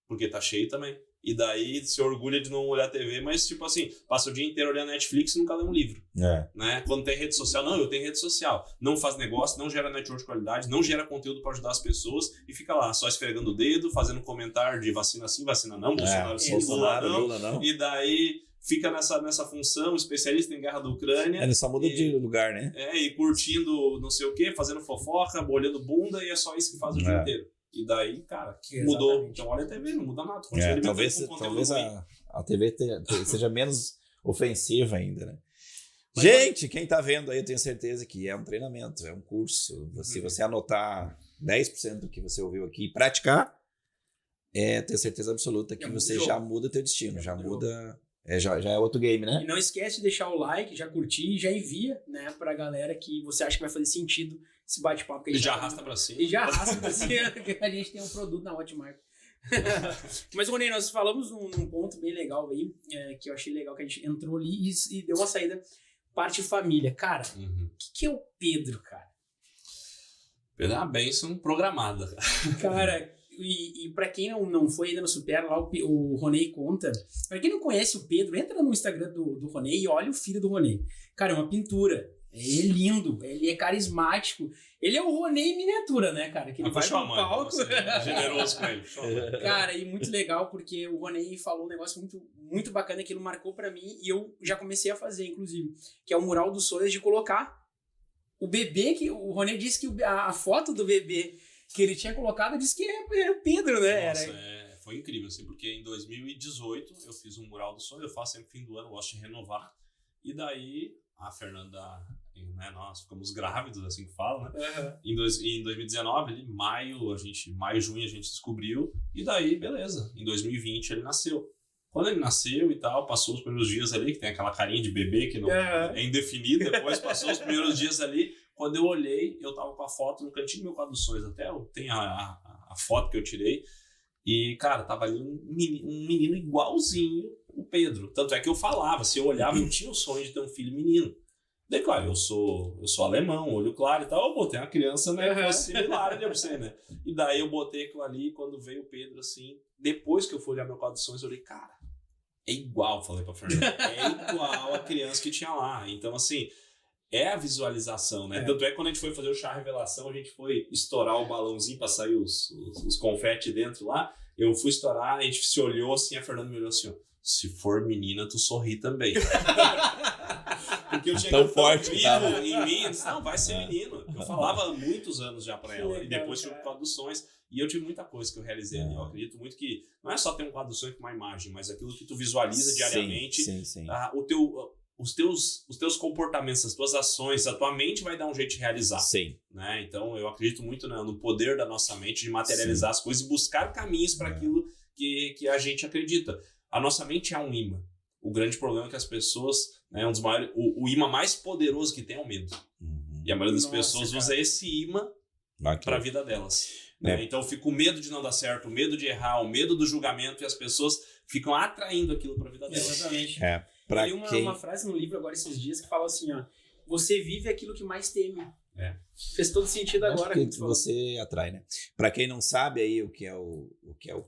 Porque tá cheio também. E daí se orgulha de não olhar TV, mas tipo assim, passa o dia inteiro olhando Netflix e nunca lê um livro. Né? Quando tem rede social, não, eu tenho rede social. Não faz negócio, não gera network de qualidade, não gera conteúdo para ajudar as pessoas e fica lá, só esfregando o dedo, fazendo comentário de vacina sim, vacina não, Bolsonaro sim, Lula não. E daí fica nessa função, especialista em guerra da Ucrânia. Ele só muda de lugar, né? E curtindo não sei o quê, fazendo fofoca, bolhando bunda e é só isso que faz o dia inteiro. E daí, cara, mudou. Então olha a TV, não muda nada. Talvez a TV seja menos ofensiva ainda, né? Mas, gente, quem tá vendo aí, eu tenho certeza que é um treinamento, é um curso. Se você anotar 10% do que você ouviu aqui e praticar, tenho certeza absoluta que você já muda teu destino, já muda... Já é outro game, né? E não esquece de deixar o like, já curtir e já envia, né, pra galera que você acha que vai fazer sentido esse bate-papo. Que e já arrasta pra cima. E já arrasta pra cima, que a gente tem um produto na Hotmart. Mas, Rony, nós falamos num ponto bem legal aí, que eu achei legal, que a gente entrou ali e deu uma saída, parte família. Cara, o que é o Pedro, cara? Pedro é uma bênção programada. Cara... E pra quem não foi ainda no Supera, lá o Ronei conta. Pra quem não conhece o Pedro, entra no Instagram do Ronei e olha o filho do Ronei. Cara, é uma pintura. Ele é lindo, ele é carismático. Ele é o Ronei em miniatura, né, cara? Que ele vai pro palco. Generoso com ele. Cara, e muito legal, porque o Ronei falou um negócio muito, muito bacana que ele marcou pra mim e eu já comecei a fazer, inclusive. Que é o mural dos sonhos de colocar o bebê, que o Ronei disse que a foto do bebê que ele tinha colocado, disse que era o Pedro, né? Nossa, foi incrível, assim, porque em 2018 eu fiz um mural do sonho, eu faço sempre fim do ano, gosto de renovar, e daí a Fernanda, né, nós ficamos grávidos, assim que fala, né? Em 2019, ali, maio, junho a gente descobriu, e daí, beleza, em 2020 ele nasceu. Quando ele nasceu e tal, passou os primeiros dias ali, que tem aquela carinha de bebê que não é indefinida, depois passou os primeiros dias ali. Quando eu olhei, eu tava com a foto no cantinho do meu quadro dos sonhos, até tem a foto que eu tirei, e, cara, tava ali um menino igualzinho o Pedro. Tanto é que eu falava, se eu olhava, eu tinha o sonho de ter um filho menino. Daí, claro, eu sou alemão, olho claro e tal, eu botei uma criança, né, similar ali pra você, né? E daí eu botei aquilo ali, quando veio o Pedro, assim, depois que eu fui olhar meu quadro dos sonhos, eu olhei, cara, é igual, falei pra Fernanda, é igual a criança que tinha lá. Então, assim... É a visualização, né? Tanto é que quando a gente foi fazer o chá revelação, a gente foi estourar o balãozinho pra sair os confetes dentro lá. Eu fui estourar, a gente se olhou assim, a Fernanda me olhou assim, ó, se for menina, tu sorri também. Porque eu tinha tão forte vivo em mim, eu disse, não, vai ser menino. Eu falava há muitos anos já pra ela. E depois tive o quadro dos sonhos. E eu tive muita coisa que eu realizei ali. Eu acredito muito que não é só ter um quadro dos sonhos com uma imagem, mas aquilo que tu visualiza diariamente. Sim. Os teus comportamentos, as tuas ações, a tua mente vai dar um jeito de realizar. Sim. Né? Então, eu acredito muito no poder da nossa mente de materializar as coisas e buscar caminhos para aquilo que a gente acredita. A nossa mente é um imã. O grande problema é que as pessoas, né, um dos maiores, o imã mais poderoso que tem é o medo. E a maioria das pessoas usa esse imã para a vida delas. Né? Então, fica com medo de não dar certo, o medo de errar, o medo do julgamento, e as pessoas ficam atraindo aquilo para a vida delas. Exatamente. Pra eu li uma frase no livro agora esses dias que fala assim, ó, você vive aquilo que mais teme. Fez todo sentido agora. Que você atrai, né? Para quem não sabe aí o que é o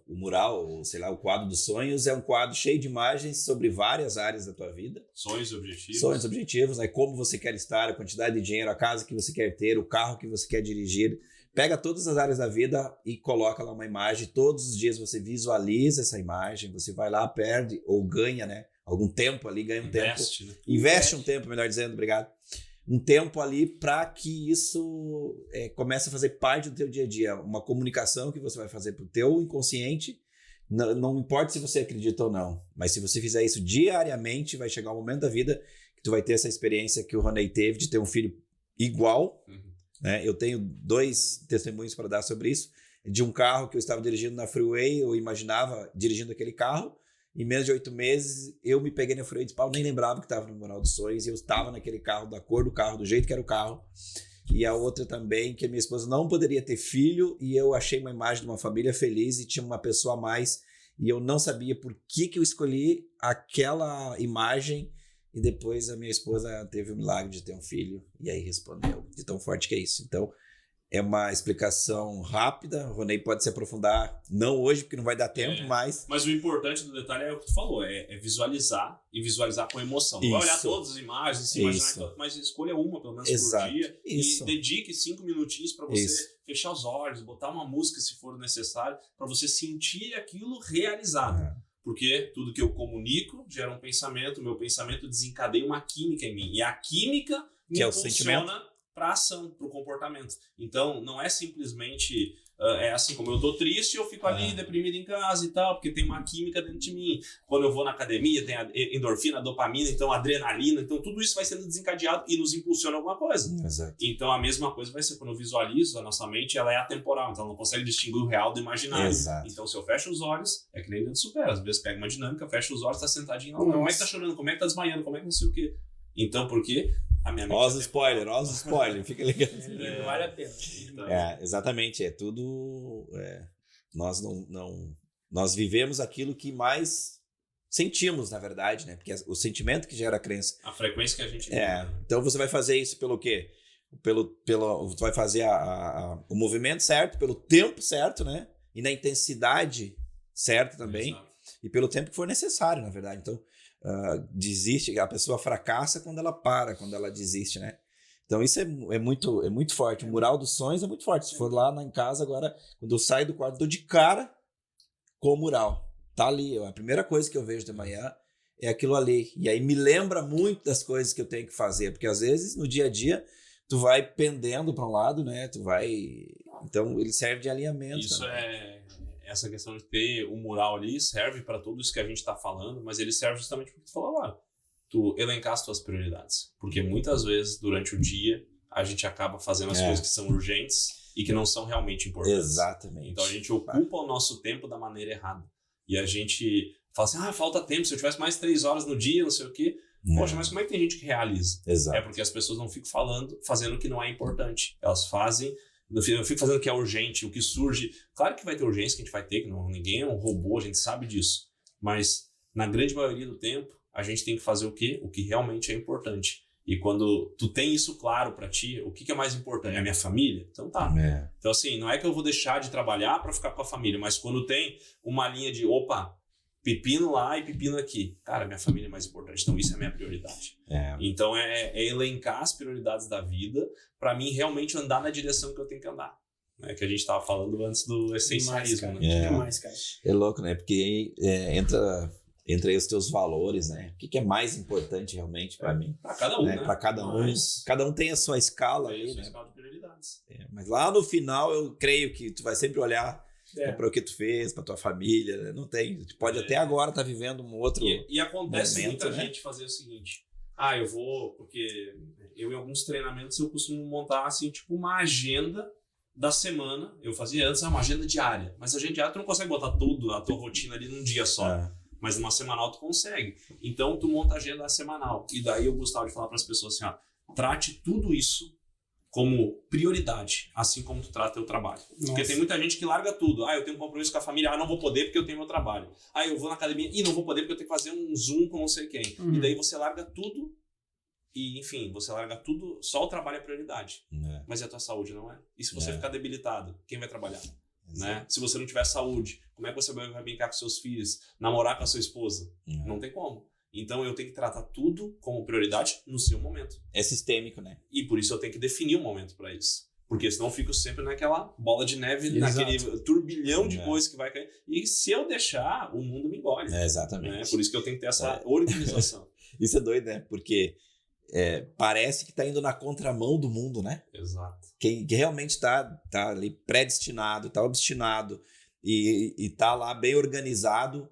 mural, ou sei lá, o quadro dos sonhos, é um quadro cheio de imagens sobre várias áreas da tua vida. Sonhos e objetivos. Sonhos, objetivos, né? Como você quer estar, a quantidade de dinheiro, a casa que você quer ter, o carro que você quer dirigir. Pega todas as áreas da vida e coloca lá uma imagem. Todos os dias você visualiza essa imagem, você vai lá, perde ou ganha, né? Algum tempo ali, ganha um tempo. Né? Investe um tempo, melhor dizendo, obrigado. Um tempo ali para que isso comece a fazer parte do teu dia a dia. Uma comunicação que você vai fazer para o teu inconsciente. Não importa se você acredita ou não, mas se você fizer isso diariamente, vai chegar um momento da vida que tu vai ter essa experiência que o Ronei teve de ter um filho igual. Né? Eu tenho 2 testemunhos para dar sobre isso. De um carro que eu estava dirigindo na freeway, eu imaginava dirigindo aquele carro. Em menos de 8 meses, eu me peguei na freeway de pau, nem lembrava que estava no Mural dos Sonhos, e eu estava naquele carro, da cor do carro, do jeito que era o carro. E a outra também, que a minha esposa não poderia ter filho, e eu achei uma imagem de uma família feliz, e tinha uma pessoa a mais, e eu não sabia por que eu escolhi aquela imagem, e depois a minha esposa teve o milagre de ter um filho, e aí respondeu, de tão forte que é isso. Então, é uma explicação rápida, o Ronei pode se aprofundar, não hoje, porque não vai dar tempo, mas o importante do detalhe é o que tu falou, é visualizar, e visualizar com emoção. Não vai olhar todas as imagens, se imaginar, mas escolha uma, pelo menos, por dia, e dedique 5 minutinhos para você fechar os olhos, botar uma música, se for necessário, para você sentir aquilo realizado. Porque tudo que eu comunico gera um pensamento, meu pensamento desencadeia uma química em mim, e a química me impulsiona para ação, para o comportamento. Então, não é simplesmente assim, como eu tô triste, eu fico ali deprimido em casa e tal, porque tem uma química dentro de mim. Quando eu vou na academia, tem a endorfina, a dopamina, então a adrenalina, então tudo isso vai sendo desencadeado e nos impulsiona alguma coisa. Exato. Então, a mesma coisa vai ser quando eu visualizo, a nossa mente ela é atemporal, então ela não consegue distinguir o real do imaginário. Exato. Então, se eu fecho os olhos, é que nem dentro do Supera, às vezes pega uma dinâmica, fecha os olhos, tá sentadinho, como é que tá chorando, como é que tá desmaiando, como é que não sei o quê. Então, por quê? A minha mente Osa spoiler, fica ligado. Vale a pena. Então, exatamente, é tudo. Nós vivemos aquilo que mais sentimos, na verdade, né? Porque o sentimento que gera a crença. A frequência que a gente vive. Então você vai fazer isso pelo quê? Tu vai fazer o movimento certo, pelo tempo certo, né? E na intensidade certa também. Exato. E pelo tempo que for necessário, na verdade. Então, desiste, a pessoa fracassa quando ela para, quando ela desiste, né? Então isso é muito forte. O mural dos sonhos é muito forte. Se for lá em casa agora, quando eu saio do quarto, eu dou de cara com o mural. Tá ali, a primeira coisa que eu vejo de manhã é aquilo ali. E aí me lembra muito das coisas que eu tenho que fazer, porque às vezes no dia a dia tu vai pendendo para um lado, né? Então ele serve de alinhamento. Isso também. Essa questão de ter o mural ali serve para tudo isso que a gente está falando, mas ele serve justamente porque tu falou agora. Tu elencar as tuas prioridades. Porque muitas vezes, durante o dia, a gente acaba fazendo as coisas que são urgentes e que não são realmente importantes. Exatamente. Então a gente ocupa o nosso tempo da maneira errada. E a gente fala assim, falta tempo, se eu tivesse mais 3 horas no dia, não sei o quê. Poxa, mas como é que tem gente que realiza? Exato. É porque as pessoas não ficam fazendo o que não é importante. Elas fazem... Eu fico fazendo o que é urgente, o que surge. Claro que vai ter urgência, que a gente vai ter, que ninguém é um robô, a gente sabe disso. Mas, na grande maioria do tempo, a gente tem que fazer o quê? O que realmente é importante. E quando tu tem isso claro pra ti, o que é mais importante? É a minha família? Então tá. Então assim, não é que eu vou deixar de trabalhar pra ficar com a família, mas quando tem uma linha de, pepino lá e pepino aqui. Cara, minha família é mais importante, então isso é a minha prioridade. Então é elencar as prioridades da vida para mim realmente andar na direção que eu tenho que andar. Né? Que a gente estava falando antes do essencialismo. Demais, cara. É louco, né? Porque entra aí os teus valores, né? O que é mais importante realmente para mim? Para cada um, né? Para cada um. Cada um tem a sua escala ali, né? Escala de prioridades. Mas lá no final eu creio que tu vai sempre olhar para o que tu fez, para tua família, né? Não tem. Tu pode até agora estar vivendo um outro E acontece momento, muita gente fazer o seguinte. Eu vou... Porque eu em alguns treinamentos eu costumo montar assim, tipo uma agenda da semana. Eu fazia antes uma agenda diária. Mas a agenda diária tu não consegue botar tudo, a tua rotina ali num dia só. Mas numa semanal tu consegue. Então tu monta a agenda semanal. E daí eu gostava de falar para as pessoas assim, trate tudo isso como prioridade, assim como tu trata teu trabalho. Porque tem muita gente que larga tudo. Eu tenho um compromisso com a família, não vou poder porque eu tenho meu trabalho. Eu vou na academia e não vou poder porque eu tenho que fazer um Zoom com não sei quem. E daí você larga tudo e, enfim, você larga tudo, só o trabalho é prioridade. Mas e a tua saúde não é? E se você ficar debilitado, quem vai trabalhar? Né? Se você não tiver saúde, como é que você vai brincar com seus filhos, namorar com a sua esposa? Não tem como. Então eu tenho que tratar tudo como prioridade no seu momento. É sistêmico, né? E por isso eu tenho que definir um momento para isso. Porque senão eu fico sempre naquela bola de neve, naquele turbilhão de coisas que vai cair. E se eu deixar, o mundo me engole. Exatamente. Né? Por isso que eu tenho que ter essa organização. Isso é doido, né? Porque parece que tá indo na contramão do mundo, né? Exato. Quem realmente tá ali predestinado, tá obstinado e tá lá bem organizado,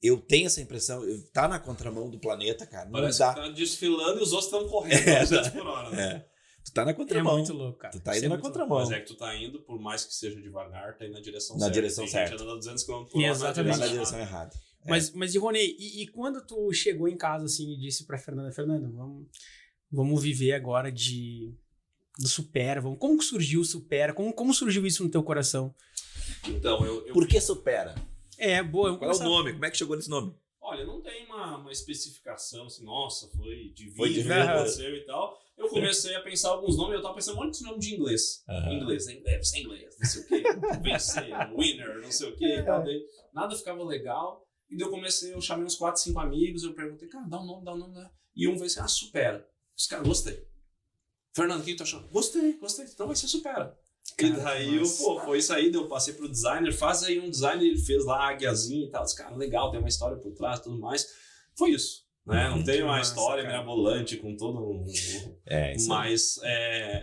eu tenho essa impressão, tá na contramão do planeta, cara. Parece que tá desfilando e os outros estão correndo a 200 por hora, né? Tu tá na contramão. É muito louco, cara. Tu tá indo na contramão. Mas é que tu tá indo, por mais que seja devagar, tá indo na direção certa. Na direção certa. Tem gente andando 200 km por hora. Exatamente. Na direção errada. Mas Ronei, e quando tu chegou em casa assim e disse pra Fernanda, vamos viver agora do Supera, como que surgiu o Supera? Como surgiu isso no teu coração? Então, Por que Supera? Boa. Qual é o nome? Como é que chegou nesse nome? Olha, não tem uma especificação assim, nossa, foi divino, aconteceu e tal. Eu comecei a pensar alguns nomes, eu tava pensando muito em nome de inglês. Inglês, deve ser inglês, não sei o quê. Vencer, winner, não sei o quê. Daí, nada ficava legal. E daí eu chamei uns 4, 5 amigos, eu perguntei, cara, dá um nome. E um veio assim, Supera. Os caras, gostei. Fernando, o que tu achou? Gostei. Então vai ser Supera. E daí foi isso aí, eu passei pro designer, faz aí um design, ele fez lá a águiazinha e tal. Os caras, legal, tem uma história por trás e tudo mais. Foi isso. Né? Não tem uma história mirabolante com todo um... Mas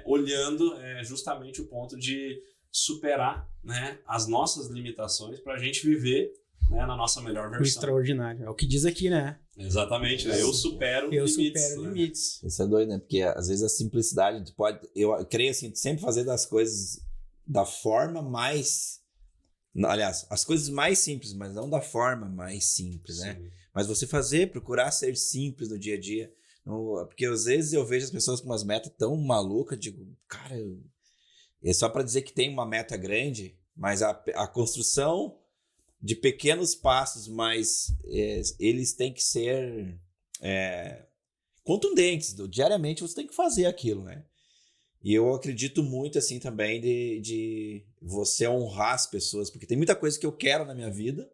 olhando justamente o ponto de superar, né, as nossas limitações pra gente viver, né, na nossa melhor versão. O extraordinário. É o que diz aqui, né? Exatamente, né? Eu supero limites. Isso é doido, né? Porque às vezes a simplicidade, eu creio assim, sempre fazer das coisas da forma mais... Aliás, as coisas mais simples, mas não da forma mais simples, né? Mas você procurar ser simples no dia a dia. Porque às vezes eu vejo as pessoas com umas metas tão malucas, digo, cara, é só para dizer que tem uma meta grande, mas a construção de pequenos passos, mas eles têm que ser contundentes. Diariamente você tem que fazer aquilo, né? E eu acredito muito assim também de você honrar as pessoas, porque tem muita coisa que eu quero na minha vida,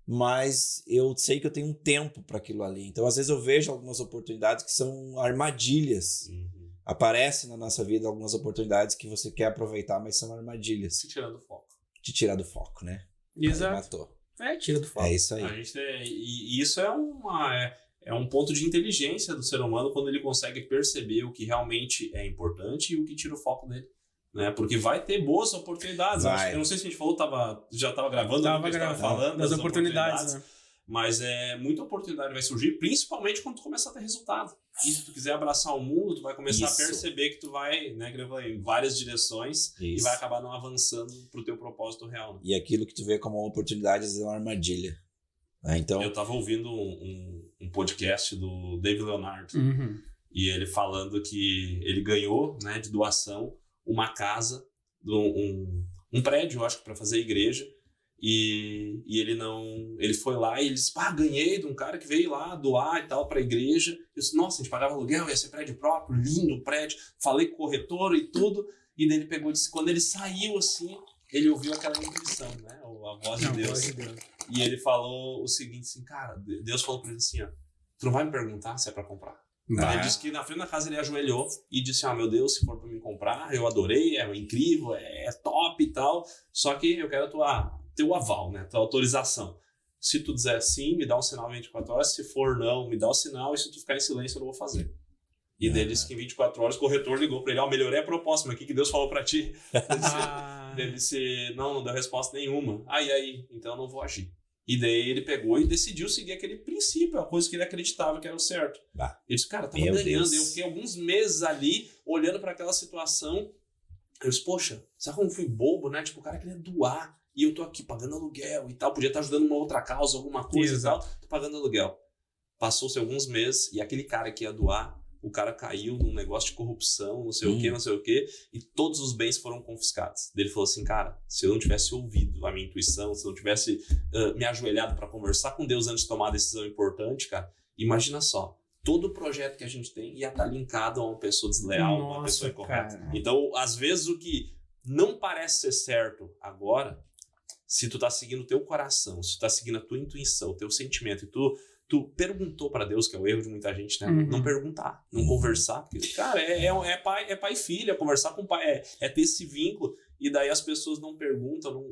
mas eu sei que eu tenho um tempo para aquilo ali. Então, às vezes eu vejo algumas oportunidades que são armadilhas. Aparecem na nossa vida algumas oportunidades que você quer aproveitar, mas são armadilhas. Te tirando do foco. Te tirar do foco, né? Exato. Aí matou. Tira do foco. É isso aí. E isso é um ponto de inteligência do ser humano quando ele consegue perceber o que realmente é importante e o que tira o foco dele. Né? Porque vai ter boas oportunidades. Eu não sei se a gente falou, já estava gravando, falando das oportunidades, né? Mas muita oportunidade vai surgir, principalmente quando tu começar a ter resultado. E se tu quiser abraçar o mundo, tu vai começar a perceber que tu vai, né, em várias direções e vai acabar não avançando pro teu propósito real. Né? E aquilo que tu vê como uma oportunidade é uma armadilha. Então... Eu tava ouvindo um podcast do David Leonardo e ele falando que ele ganhou, né, de doação uma casa, um prédio, eu acho que para fazer igreja. E ele foi lá e ele disse, ganhei de um cara que veio lá doar e tal pra igreja. Eu disse, nossa, a gente pagava aluguel, ia ser prédio próprio, lindo o prédio. Falei com o corretor e tudo. E daí ele pegou e disse, quando ele saiu assim, ele ouviu aquela intuição, né? A voz de Deus. E ele falou o seguinte, assim, cara, Deus falou pra ele assim, ó, tu não vai me perguntar se é pra comprar. Ele disse que na frente da casa ele ajoelhou e disse, meu Deus, se for pra me comprar, eu adorei, é incrível, é top e tal. Só que eu quero teu aval, né? Tua autorização. Se tu dizer sim, me dá um sinal em 24 horas. Se for não, me dá o sinal. E se tu ficar em silêncio, eu não vou fazer. E daí ele disse que em 24 horas o corretor ligou pra ele. Melhorei a proposta, mas o que Deus falou pra ti? Ele disse, não deu resposta nenhuma. E aí? Então eu não vou agir. E daí ele pegou e decidiu seguir aquele princípio, a coisa que ele acreditava que era o certo. Ele disse, cara, tava ganhando. Eu fiquei alguns meses ali, olhando pra aquela situação. Eu disse, poxa, sabe como fui bobo, né? Tipo, o cara queria doar. E eu tô aqui pagando aluguel e tal. Podia estar ajudando uma outra causa, alguma coisa e tal. Tô pagando aluguel. Passou-se alguns meses e aquele cara que ia doar, o cara caiu num negócio de corrupção, não sei o quê. E todos os bens foram confiscados. Ele falou assim, cara, se eu não tivesse ouvido a minha intuição, se eu não tivesse me ajoelhado para conversar com Deus antes de tomar a decisão importante, cara, imagina só. todo projeto que a gente tem ia estar linkado a uma pessoa desleal, uma pessoa incorreta. Cara. Então, às vezes, o que não parece ser certo agora, se tu tá seguindo o teu coração, se tu tá seguindo a tua intuição, o teu sentimento, e tu perguntou para Deus, que é o erro de muita gente, né? Não perguntar, não conversar. Porque, cara, é pai e filho, é conversar com o pai, é ter esse vínculo. E daí as pessoas não perguntam,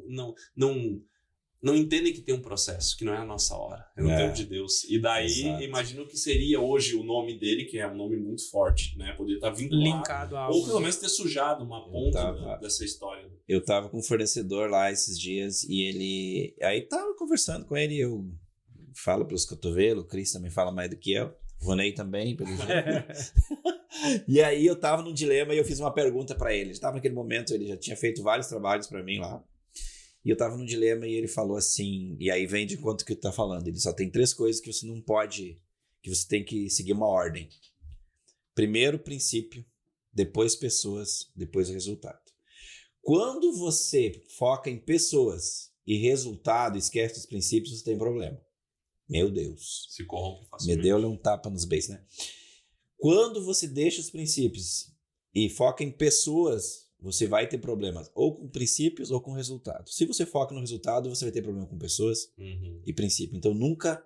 não entendem que tem um processo, que não é a nossa hora, é no tempo de Deus. E daí, imagino que seria hoje o nome dele, que é um nome muito forte, né? Poderia estar vinculado, linkado a algo. ou pelo menos ter sujado uma ponta dessa história. Eu tava com um fornecedor lá esses dias e ele... Aí tava conversando com ele, eu falo pelos cotovelos, o Cris também fala mais do que eu, o Ronei também, pelo jeito. E aí eu tava num dilema e eu fiz uma pergunta pra ele. Tava naquele momento, ele já tinha feito vários trabalhos pra mim lá. E eu tava num dilema e ele falou assim, e aí vem de quanto que tu tá falando, ele só tem 3 coisas que você não pode, que você tem que seguir uma ordem. Primeiro, princípio, depois pessoas, depois o resultado. Quando você foca em pessoas e resultado, esquece dos princípios, você tem problema. Meu Deus. Se corrompe facilmente. Me deu-lhe um tapa nos beijos, né? Quando você deixa os princípios e foca em pessoas, você vai ter problemas ou com princípios ou com resultados. Se você foca no resultado, você vai ter problema com pessoas e princípio. Então, nunca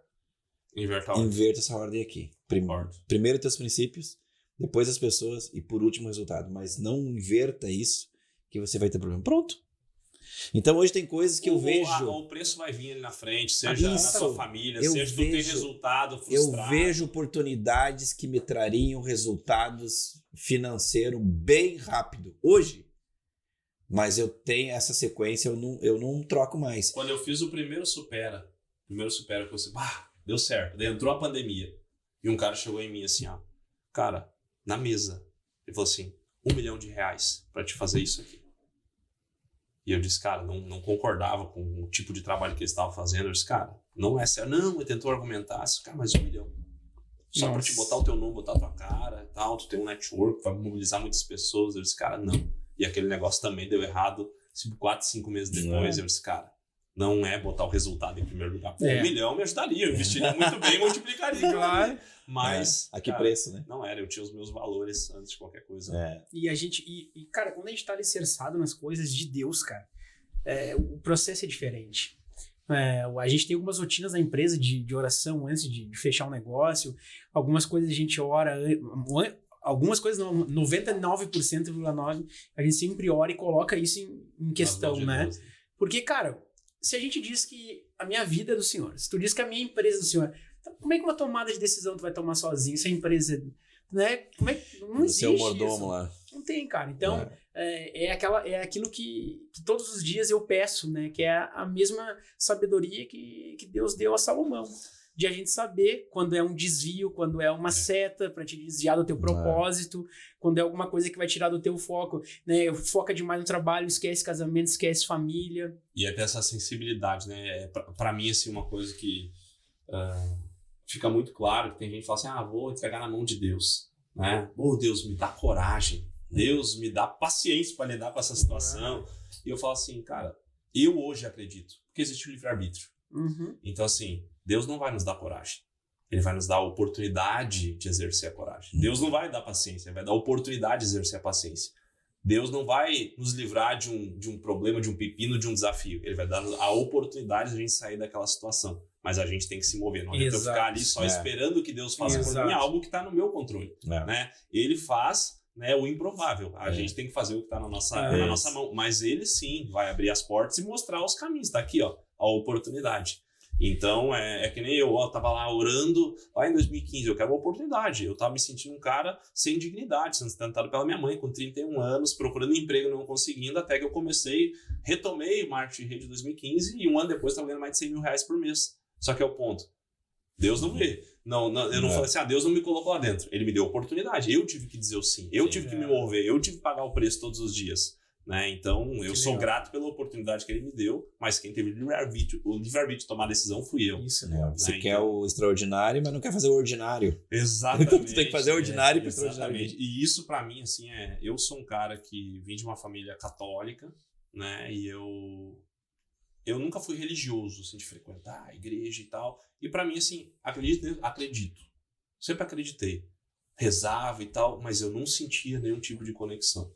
inverta essa ordem aqui. Primeiro teus princípios, depois as pessoas e por último o resultado. Mas não inverta isso que você vai ter problema. Pronto. Então, hoje tem coisas que eu vejo... O preço vai vir ali na frente, seja na sua família, seja tu ter resultado frustrado. Eu vejo oportunidades que me trariam resultados financeiros bem rápido. Hoje. Mas eu tenho essa sequência, eu não troco mais. Quando eu fiz o primeiro supera que você, deu certo. Daí entrou a pandemia. E um cara chegou em mim assim, ó. Cara, na mesa. Ele falou assim, R$1 milhão pra te fazer isso aqui. E eu disse, cara, não concordava com o tipo de trabalho que eles estavam fazendo. Eu disse, cara, não é sério. Não, ele tentou argumentar. Eu disse, cara, mas R$1 milhão. Só pra te botar o teu nome, botar a tua cara, tal, tu tem um network, vai mobilizar muitas pessoas. Eu disse, cara, não. E aquele negócio também deu errado 4, 5 meses depois. Eu disse, cara, não é botar o resultado em primeiro lugar. Pô, R$1 milhão me ajudaria, eu investiria muito bem e multiplicaria. Claro. Mas, a que preço, né? Não era, eu tinha os meus valores antes de qualquer coisa. E a gente, cara, quando a gente tá alicerçado nas coisas de Deus, cara, o processo é diferente. A gente tem algumas rotinas na empresa de oração antes de fechar um negócio, algumas coisas a gente ora, algumas coisas não, 99,9% a gente sempre ora e coloca isso em questão, né? Deus, né? Porque, cara, se a gente diz que a minha vida é do Senhor, se tu diz que a minha empresa é do Senhor, então como é que uma tomada de decisão tu vai tomar sozinho, se a empresa, né? Como é que não existe seu mordomo isso? Lá. Não tem, cara. Então, é aquilo que todos os dias eu peço, né? Que é a mesma sabedoria que Deus deu a Salomão. De a gente saber quando é um desvio, quando é uma seta para te desviar do teu propósito, quando é alguma coisa que vai tirar do teu foco, né? Foca demais no trabalho, esquece casamento, esquece família. E até essa sensibilidade, né? Para mim, assim, uma coisa que fica muito claro, que tem gente que fala assim, vou entregar na mão de Deus, né? Deus, me dá coragem, Deus, me dá paciência para lidar com essa situação. E eu falo assim, cara, eu hoje acredito, porque existe o livre-arbítrio. Então, assim, Deus não vai nos dar coragem. Ele vai nos dar a oportunidade de exercer a coragem. Deus não vai dar paciência, ele vai dar a oportunidade de exercer a paciência. Deus não vai nos livrar de um problema, de um pepino, de um desafio. Ele vai dar a oportunidade de a gente sair daquela situação. Mas a gente tem que se mover. Não adianta eu ficar ali só esperando que Deus faça por mim algo que está no meu controle. Né? Ele faz, né, o improvável. A gente tem que fazer o que está na nossa mão. Mas ele sim vai abrir as portas e mostrar os caminhos. Está aqui, ó, a oportunidade. Então, é que nem eu tava lá orando lá em 2015, eu quero uma oportunidade. Eu tava me sentindo um cara sem dignidade, sendo sustentado pela minha mãe com 31 anos, procurando emprego, não conseguindo, até que eu retomei o marketing de rede em 2015 e um ano depois estava ganhando mais de R$100 mil por mês. Só que é o ponto. Deus não vê. Eu não falei assim, Deus não me colocou lá dentro. Ele me deu oportunidade. Eu tive que dizer o sim. Eu tive que me mover. Eu tive que pagar o preço todos os dias. Né? Então, eu sou grato pela oportunidade que ele me deu, mas quem teve o livre-arbítrio de tomar a decisão fui eu. Isso, né? Você quer o extraordinário, mas não quer fazer o ordinário. Exatamente. Então, você tem que fazer o ordinário para o extraordinário. E isso, para mim, assim, eu sou um cara que vim de uma família católica, né? E eu nunca fui religioso, assim, de frequentar a igreja e tal. E para mim, assim, acredito. Sempre acreditei. Rezava e tal, mas eu não sentia nenhum tipo de conexão.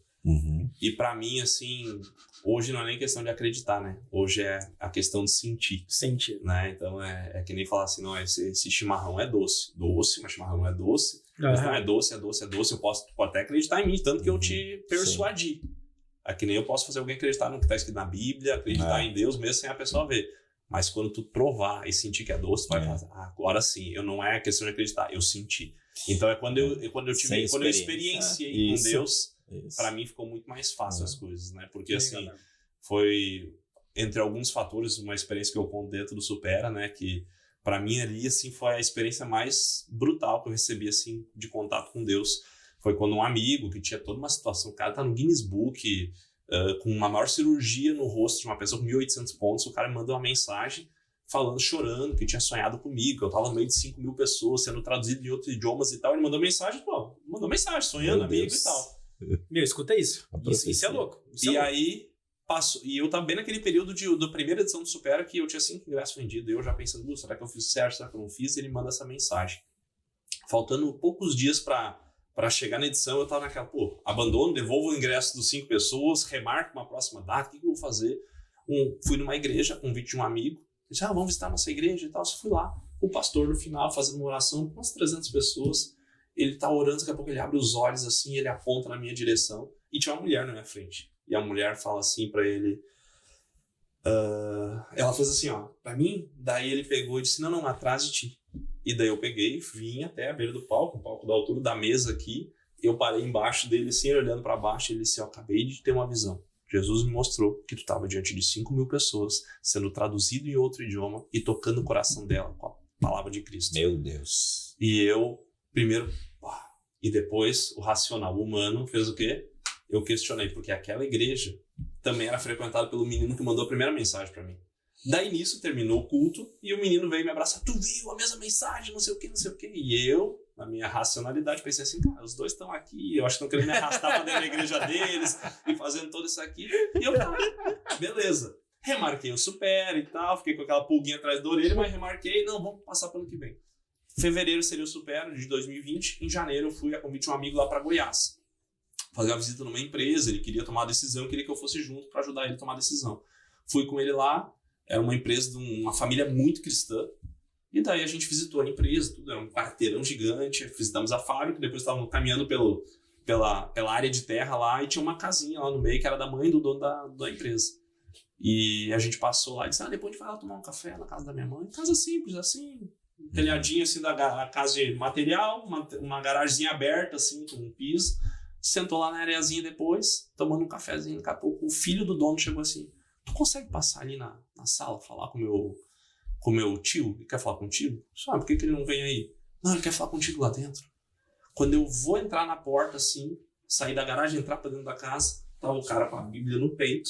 E pra mim, assim, hoje não é nem questão de acreditar, né? Hoje é a questão de sentir. Sentir. Né? Então é que nem falar assim, não, esse chimarrão é doce. Doce, mas chimarrão não é doce. Mas não, é doce. Eu posso até acreditar em mim, tanto que eu te persuadi. É que nem eu posso fazer alguém acreditar no que tá escrito na Bíblia, acreditar em Deus mesmo sem a pessoa ver. Mas quando tu provar e sentir que é doce, tu vai falar, agora sim, eu não é questão de acreditar, eu senti. Então é quando eu experienciei com Deus, para mim ficou muito mais fácil as coisas, né? Porque assim, foi entre alguns fatores, uma experiência que eu conto dentro do Supera, né? Que para mim ali, assim, foi a experiência mais brutal que eu recebi, assim, de contato com Deus. Foi quando um amigo que tinha toda uma situação, o cara tá no Guinness Book, com uma maior cirurgia no rosto de uma pessoa com 1.800 pontos, o cara me mandou uma mensagem falando, chorando, que tinha sonhado comigo, que eu tava no meio de 5.000 pessoas, sendo traduzido em outros idiomas e tal. Ele mandou mensagem, sonhando, amigo e tal. Meu, escuta isso. Isso é louco. Aí, passou. E eu tava bem naquele período da primeira edição do Supera, que eu tinha 5 ingressos vendidos. Eu já pensando, será que eu fiz certo, será que eu não fiz? E ele manda essa mensagem. Faltando poucos dias pra chegar na edição, eu tava naquela, abandono, devolvo o ingresso dos 5 pessoas, remarco uma próxima data, o que eu vou fazer? Fui numa igreja, convite de um amigo, disse, vamos visitar nossa igreja e tal. Eu fui lá, o pastor no final fazendo uma oração com umas 300 pessoas, ele tá orando, daqui a pouco ele abre os olhos assim, ele aponta na minha direção, e tinha uma mulher na minha frente. E a mulher fala assim pra ele, ela fez assim, pra mim, daí ele pegou e disse, não, atrás de ti. E daí eu peguei, vim até a beira do palco, o palco da altura da mesa aqui, eu parei embaixo dele assim, olhando pra baixo, ele disse, acabei de ter uma visão. Jesus me mostrou que tu estava diante de 5.000 pessoas, sendo traduzido em outro idioma e tocando o coração dela com a palavra de Cristo. Meu Deus. E eu, primeiro, e depois o racional humano fez o quê? Eu questionei, porque aquela igreja também era frequentada pelo menino que mandou a primeira mensagem para mim. Daí nisso terminou o culto e o menino veio me abraçar. Tu viu a mesma mensagem, não sei o quê. E eu, na minha racionalidade, pensei assim, cara, os dois estão aqui, eu acho que estão querendo me arrastar para dentro da igreja deles e fazendo tudo isso aqui. E eu, beleza. Remarquei o Supera e tal, fiquei com aquela pulguinha atrás da orelha, mas remarquei, não, vamos passar para o ano que vem. Fevereiro seria o Supera de 2020, em janeiro eu fui a convite de um amigo lá para Goiás. Fazer uma visita numa empresa, ele queria tomar a decisão, queria que eu fosse junto para ajudar ele a tomar a decisão. Fui com ele lá, era uma empresa de uma família muito cristã, e daí a gente visitou a empresa, tudo era um quarteirão gigante, visitamos a fábrica, depois estávamos caminhando pela área de terra lá, e tinha uma casinha lá no meio, que era da mãe do dono da empresa. E a gente passou lá e disse, depois a gente vai lá tomar um café na casa da minha mãe, casa simples, assim, telhadinho assim da casa de material, uma garagemzinha aberta, assim, com um piso. Sentou lá na areazinha depois, tomando um cafezinho. Daqui a pouco o filho do dono chegou assim, tu consegue passar ali na sala, falar com o meu tio? Ele quer falar contigo? Por que ele não vem aí? Não, ele quer falar contigo lá dentro. Quando eu vou entrar na porta assim, sair da garagem, entrar pra dentro da casa, tava o cara com a Bíblia no peito,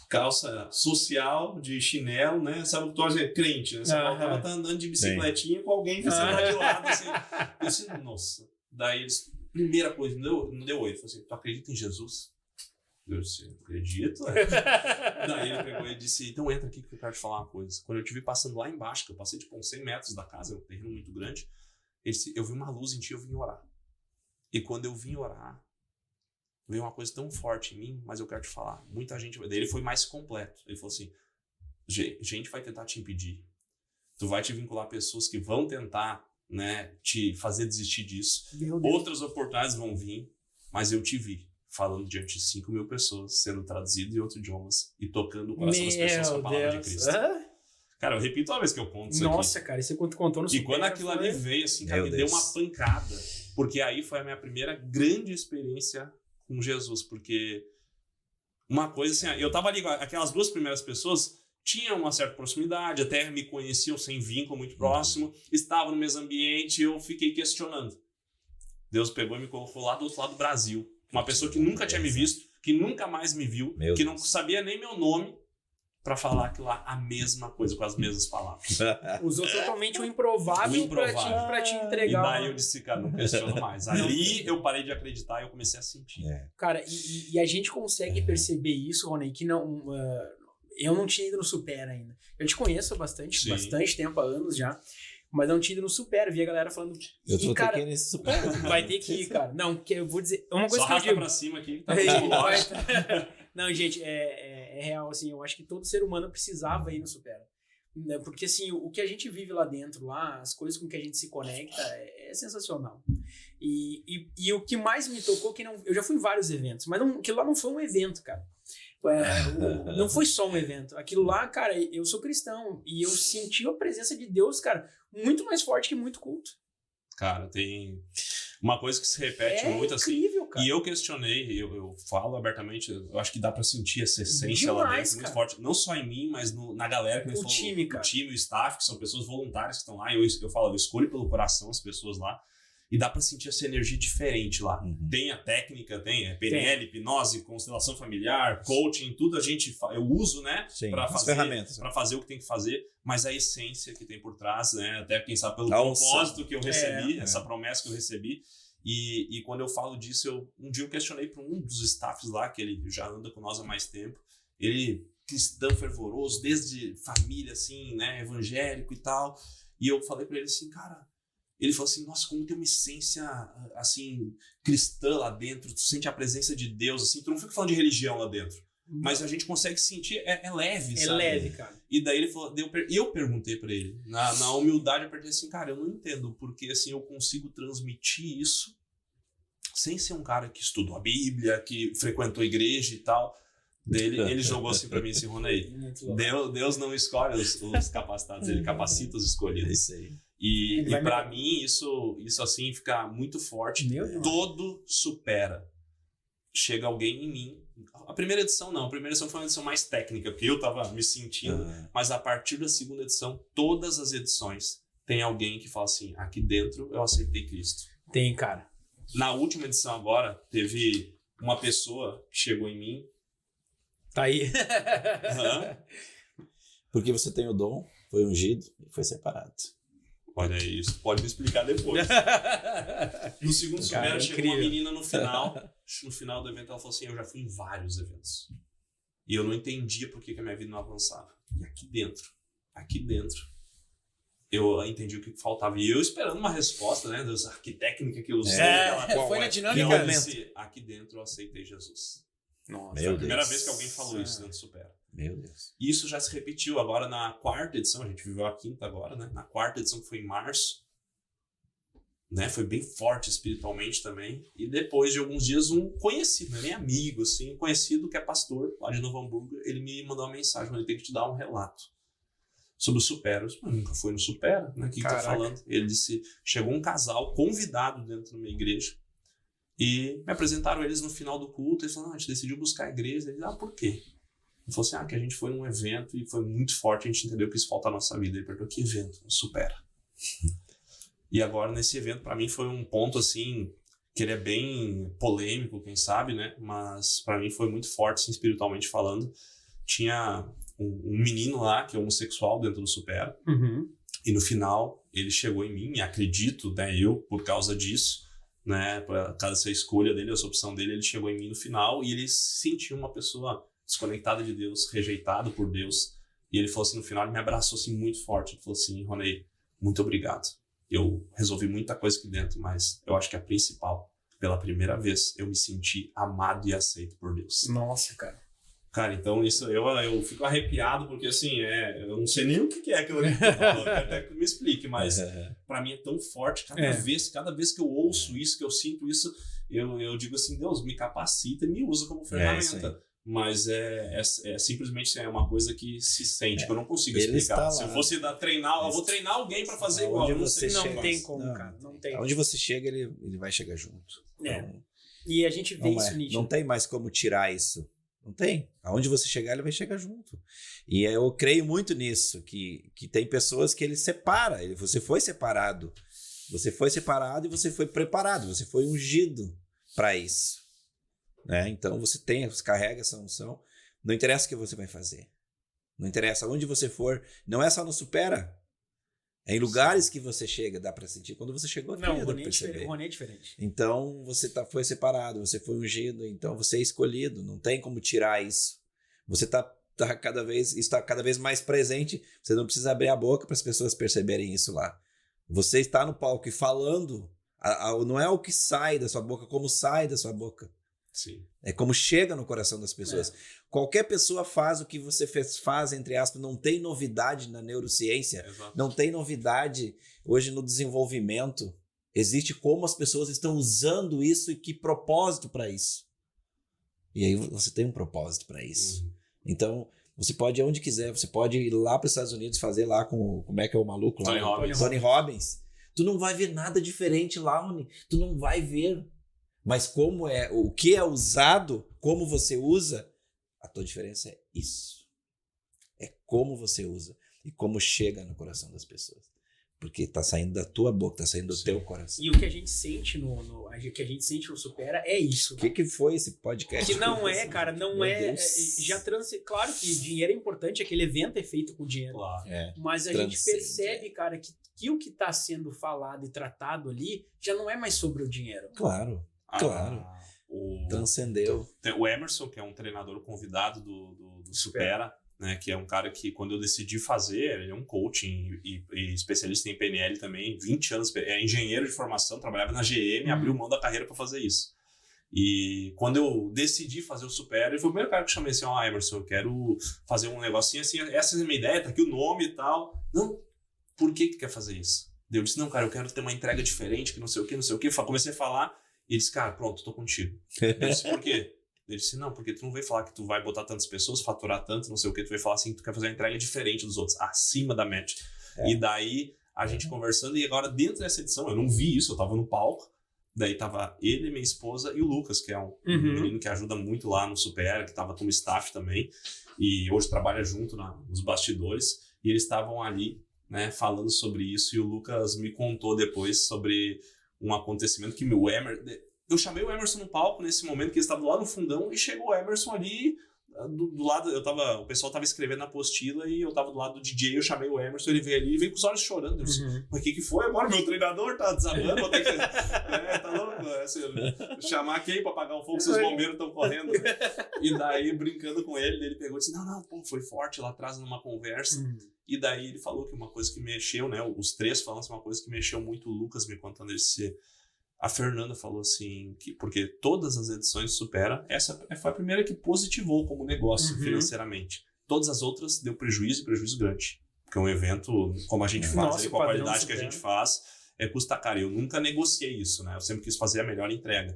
calça social, de chinelo, né? Sabe o que tu é crente, né? Você tá andando de bicicletinha com alguém que você tá de lado, assim. Eu disse, nossa. Daí eles, primeira coisa, não deu 8. Falei assim, tu acredita em Jesus? Eu disse, acredito. Daí ele pegou e disse, então entra aqui que eu quero te falar uma coisa. Quando eu te vi passando lá embaixo, que eu passei tipo uns 100 metros da casa, é um terreno muito grande, ele disse, eu vi uma luz em ti, eu vim orar. E quando eu vim orar, veio uma coisa tão forte em mim, mas eu quero te falar, muita gente... Daí ele foi mais completo. Ele falou assim, gente vai tentar te impedir. Tu vai te vincular a pessoas que vão tentar, né, te fazer desistir disso. Outras oportunidades vão vir, mas eu te vi falando diante de 5.000 pessoas, sendo traduzido em outros idiomas e tocando o coração das pessoas com a palavra de Cristo. Cara, eu repito toda vez que eu conto isso Nossa, aqui. cara, isso quando contou no Supera. E quando aquilo ali veio, assim, cara, me deu uma pancada. Porque aí foi a minha primeira grande experiência com Jesus. Porque uma coisa assim, eu tava ali, aquelas duas primeiras pessoas tinham uma certa proximidade, até me conheciam sem vínculo muito próximo, estavam no mesmo ambiente, e eu fiquei questionando. Deus pegou e me colocou lá do outro lado do Brasil. Uma pessoa que nunca tinha me visto, que nunca mais me viu, que não sabia nem meu nome, pra falar aquilo lá, a mesma coisa, com as mesmas palavras. Usou totalmente o improvável. Pra te entregar. E daí eu disse, cara, não questiono mais. Ali eu parei de acreditar e eu comecei a sentir. Cara, e a gente consegue perceber isso, Rony, que não... eu não tinha ido no Supera ainda. Eu te conheço há bastante tempo, há anos já. Mas não tinha ido no Supera, vi a galera falando. Eu tô cara, aqui nesse Supera. vai ter que ir, cara. Não, que eu vou dizer. Uma coisa Só que eu arrasta digo. pra cima aqui que tá Não, gente, é real, assim, eu acho que todo ser humano precisava ir no Supera. Né? Porque, assim, o que a gente vive lá dentro, lá, as coisas com que a gente se conecta, é sensacional. E o que mais me tocou, que não, eu já fui em vários eventos, mas aquilo lá não foi um evento, cara. Não foi só um evento. Aquilo lá, cara, eu sou cristão e eu senti a presença de Deus, cara, muito mais forte que muito culto. Cara, tem uma coisa que se repete muito incrível, assim. Cara. E eu questionei, eu falo abertamente, eu acho que dá pra sentir essa essência lá dentro muito forte. Não só em mim, mas na galera que o time, cara. O time, o staff, que são pessoas voluntárias que estão lá. Eu falo, eu escolho pelo coração as pessoas lá. E dá pra sentir essa energia diferente lá. Uhum. Tem a técnica, tem PNL, hipnose, constelação familiar, coaching, tudo eu uso, né? Para ferramentas. Pra fazer o que tem que fazer, mas a essência que tem por trás, né? Até quem sabe pelo propósito que eu recebi, essa promessa que eu recebi. E quando eu falo disso, um dia eu questionei para um dos staffs lá, que ele já anda com nós há mais tempo, ele cristão fervoroso, desde família, assim, né? Evangélico e tal. E eu falei para ele assim, cara. Ele falou assim, nossa, como tem uma essência, assim, cristã lá dentro, tu sente a presença de Deus, assim, tu não fica falando de religião lá dentro, mas a gente consegue sentir, é leve, sabe? É leve, cara. E daí ele falou, eu perguntei pra ele, na humildade, eu perguntei assim, cara, eu não entendo, porque assim, eu consigo transmitir isso sem ser um cara que estudou a Bíblia, que frequentou a igreja e tal. Ele jogou assim pra mim, assim, Ronei, Deus não escolhe os capacitados, ele capacita os escolhidos. Isso aí. E pra mim, isso assim fica muito forte. Todo supera. Chega alguém em mim. A primeira edição não. A primeira edição foi uma edição mais técnica, porque eu tava me sentindo. Mas a partir da segunda edição, todas as edições, tem alguém que fala assim, aqui dentro eu aceitei Cristo. Tem, cara. Na última edição agora, teve uma pessoa que chegou em mim. Tá aí. Porque você tem o dom, foi ungido e foi separado. Olha isso, pode me explicar depois. No segundo Supera chegou uma menina no final do evento, ela falou assim, eu já fui em vários eventos. E eu não entendia por que a minha vida não avançava. E aqui dentro, eu entendi o que faltava. E eu esperando uma resposta, né, que técnica que eu usei. Foi na dinâmica. Eu disse, aqui dentro eu aceitei Jesus. Nossa, foi a primeira vez que alguém falou isso dentro do Supera. Meu Deus. E isso já se repetiu agora na quarta edição, a gente viveu a quinta agora, né? Na quarta edição, que foi em março, né? Foi bem forte espiritualmente também. E depois de alguns dias, um conhecido, não é nem amigo, assim, um conhecido que é pastor lá de Novo Hamburgo, ele me mandou uma mensagem, ele tem que te dar um relato sobre o Supera. Eu disse, mas nunca foi no Supera, né? O que tá falando? Ele disse, chegou um casal convidado dentro de uma igreja e me apresentaram eles no final do culto. Eles falaram, a gente decidiu buscar a igreja. Ele disse, por quê? Ele falou assim, que a gente foi num evento e foi muito forte, a gente entendeu que isso falta na nossa vida. Ele perguntou, que evento? Supera. E agora, nesse evento, pra mim, foi um ponto, assim, que ele é bem polêmico, quem sabe, né? Mas pra mim foi muito forte, assim, espiritualmente falando. Tinha um menino lá, que é homossexual, dentro do Supera. E no final, ele chegou em mim, e acredito, né, eu, por causa disso, né, por causa dessa escolha dele, essa opção dele, ele chegou em mim no final e ele se sentiu uma pessoa desconectada de Deus, rejeitado por Deus. E ele falou assim, no final, ele me abraçou assim muito forte. Ele falou assim, Ronei, muito obrigado. Eu resolvi muita coisa aqui dentro, mas eu acho que a principal, pela primeira vez, eu me senti amado e aceito por Deus. Nossa, cara. Cara, então isso eu fico arrepiado, porque assim, eu não sei nem o que é aquilo ali que eu falo, até que me explique, mas pra mim é tão forte, cada vez que eu ouço isso, que eu sinto isso, eu digo assim, Deus, me capacita e me usa como ferramenta. Mas simplesmente uma coisa que se sente, que eu não consigo explicar. Se eu fosse treinar, eu vou treinar alguém pra fazer igual. Não tem como, cara. Não tem. Onde você chega, ele vai chegar junto. Então, e a gente vê isso nítido. Não tem mais como tirar isso. Não tem. Aonde você chegar, ele vai chegar junto. E eu creio muito nisso, que tem pessoas que ele separa. Você foi separado. Você foi separado e você foi preparado. Você foi ungido para isso. Né? Então você carrega essa unção. Não interessa o que você vai fazer. Não interessa onde você for. Não é só no Supera. É em lugares que você chega, dá para sentir. Quando você chegou aqui, o Rony é diferente. Então você foi separado, você foi ungido, então você é escolhido. Não tem como tirar isso. Você está cada vez mais presente. Você não precisa abrir a boca para as pessoas perceberem isso lá. Você está no palco e falando, não é o que sai da sua boca, como sai da sua boca. Sim. É como chega no coração das pessoas. Qualquer pessoa faz o que você faz, entre aspas, não tem novidade na neurociência, Exato. não tem novidade hoje no desenvolvimento. Existe como as pessoas estão usando isso e que propósito para isso. E aí você tem um propósito para isso. Então, você pode ir onde quiser, você pode ir lá para os Estados Unidos fazer lá com, como é que é o maluco lá? Tony Robbins. Tu não vai ver nada diferente lá, Rony. Tu não vai ver. Mas como é, o que é usado, como você usa, a tua diferença é isso. É como você usa e como chega no coração das pessoas. Porque tá saindo da tua boca, tá saindo do teu coração. E o que a gente sente no Supera é isso. O que foi esse podcast? Que não é, cara, não Meu é. Deus. Claro que dinheiro é importante, aquele evento é feito com dinheiro. Claro. Mas a gente percebe, cara, que o que está sendo falado e tratado ali já não é mais sobre o dinheiro. Claro. Transcendeu. O Emerson, que é um treinador convidado do Supera, né, que é um cara que, quando eu decidi fazer, ele é um coach e especialista em PNL também, 20 anos, é engenheiro de formação, trabalhava na GM, abriu mão da carreira para fazer isso. E quando eu decidi fazer o Supera, ele foi o primeiro cara que eu chamei assim, Emerson, eu quero fazer um negocinho assim, essa é a minha ideia, tá aqui o nome e tal. Não, por que tu quer fazer isso? Eu disse, não, cara, eu quero ter uma entrega diferente, que não sei o que. Comecei a falar, e ele disse, cara, pronto, tô contigo. Eu disse, por quê? Ele disse, não, porque tu não veio falar que tu vai botar tantas pessoas, faturar tanto, não sei o que, tu veio falar assim que tu quer fazer uma entrega diferente dos outros, acima da média. E daí, a gente conversando, e agora dentro dessa edição, eu não vi isso, eu tava no palco, daí tava ele, minha esposa e o Lucas, que é um menino que ajuda muito lá no Supera, que tava como staff também, e hoje trabalha junto nos bastidores, e eles estavam ali, né, falando sobre isso, e o Lucas me contou depois sobre um acontecimento que eu chamei o Emerson no palco nesse momento que ele estava lá no fundão e chegou o Emerson ali do lado, o pessoal estava escrevendo na apostila e eu estava do lado do DJ, eu chamei o Emerson, ele veio ali e veio com os olhos chorando. Eu disse, mas o que foi agora? Meu treinador tá desabando, vou ter que... tá louco? Assim, chamar quem para apagar o fogo se os bombeiros estão correndo? E daí, brincando com ele pegou e disse, não, pô, foi forte lá atrás numa conversa. E daí ele falou que uma coisa que mexeu, né, os três falando uma coisa que mexeu muito, o Lucas me contando, ele disse... A Fernanda falou assim, porque todas as edições Supera, essa foi a primeira que positivou como negócio financeiramente. Todas as outras deu prejuízo grande. Porque um evento, como a gente faz, com a qualidade que a gente faz, custa caro. Eu nunca negociei isso, né? Eu sempre quis fazer a melhor entrega.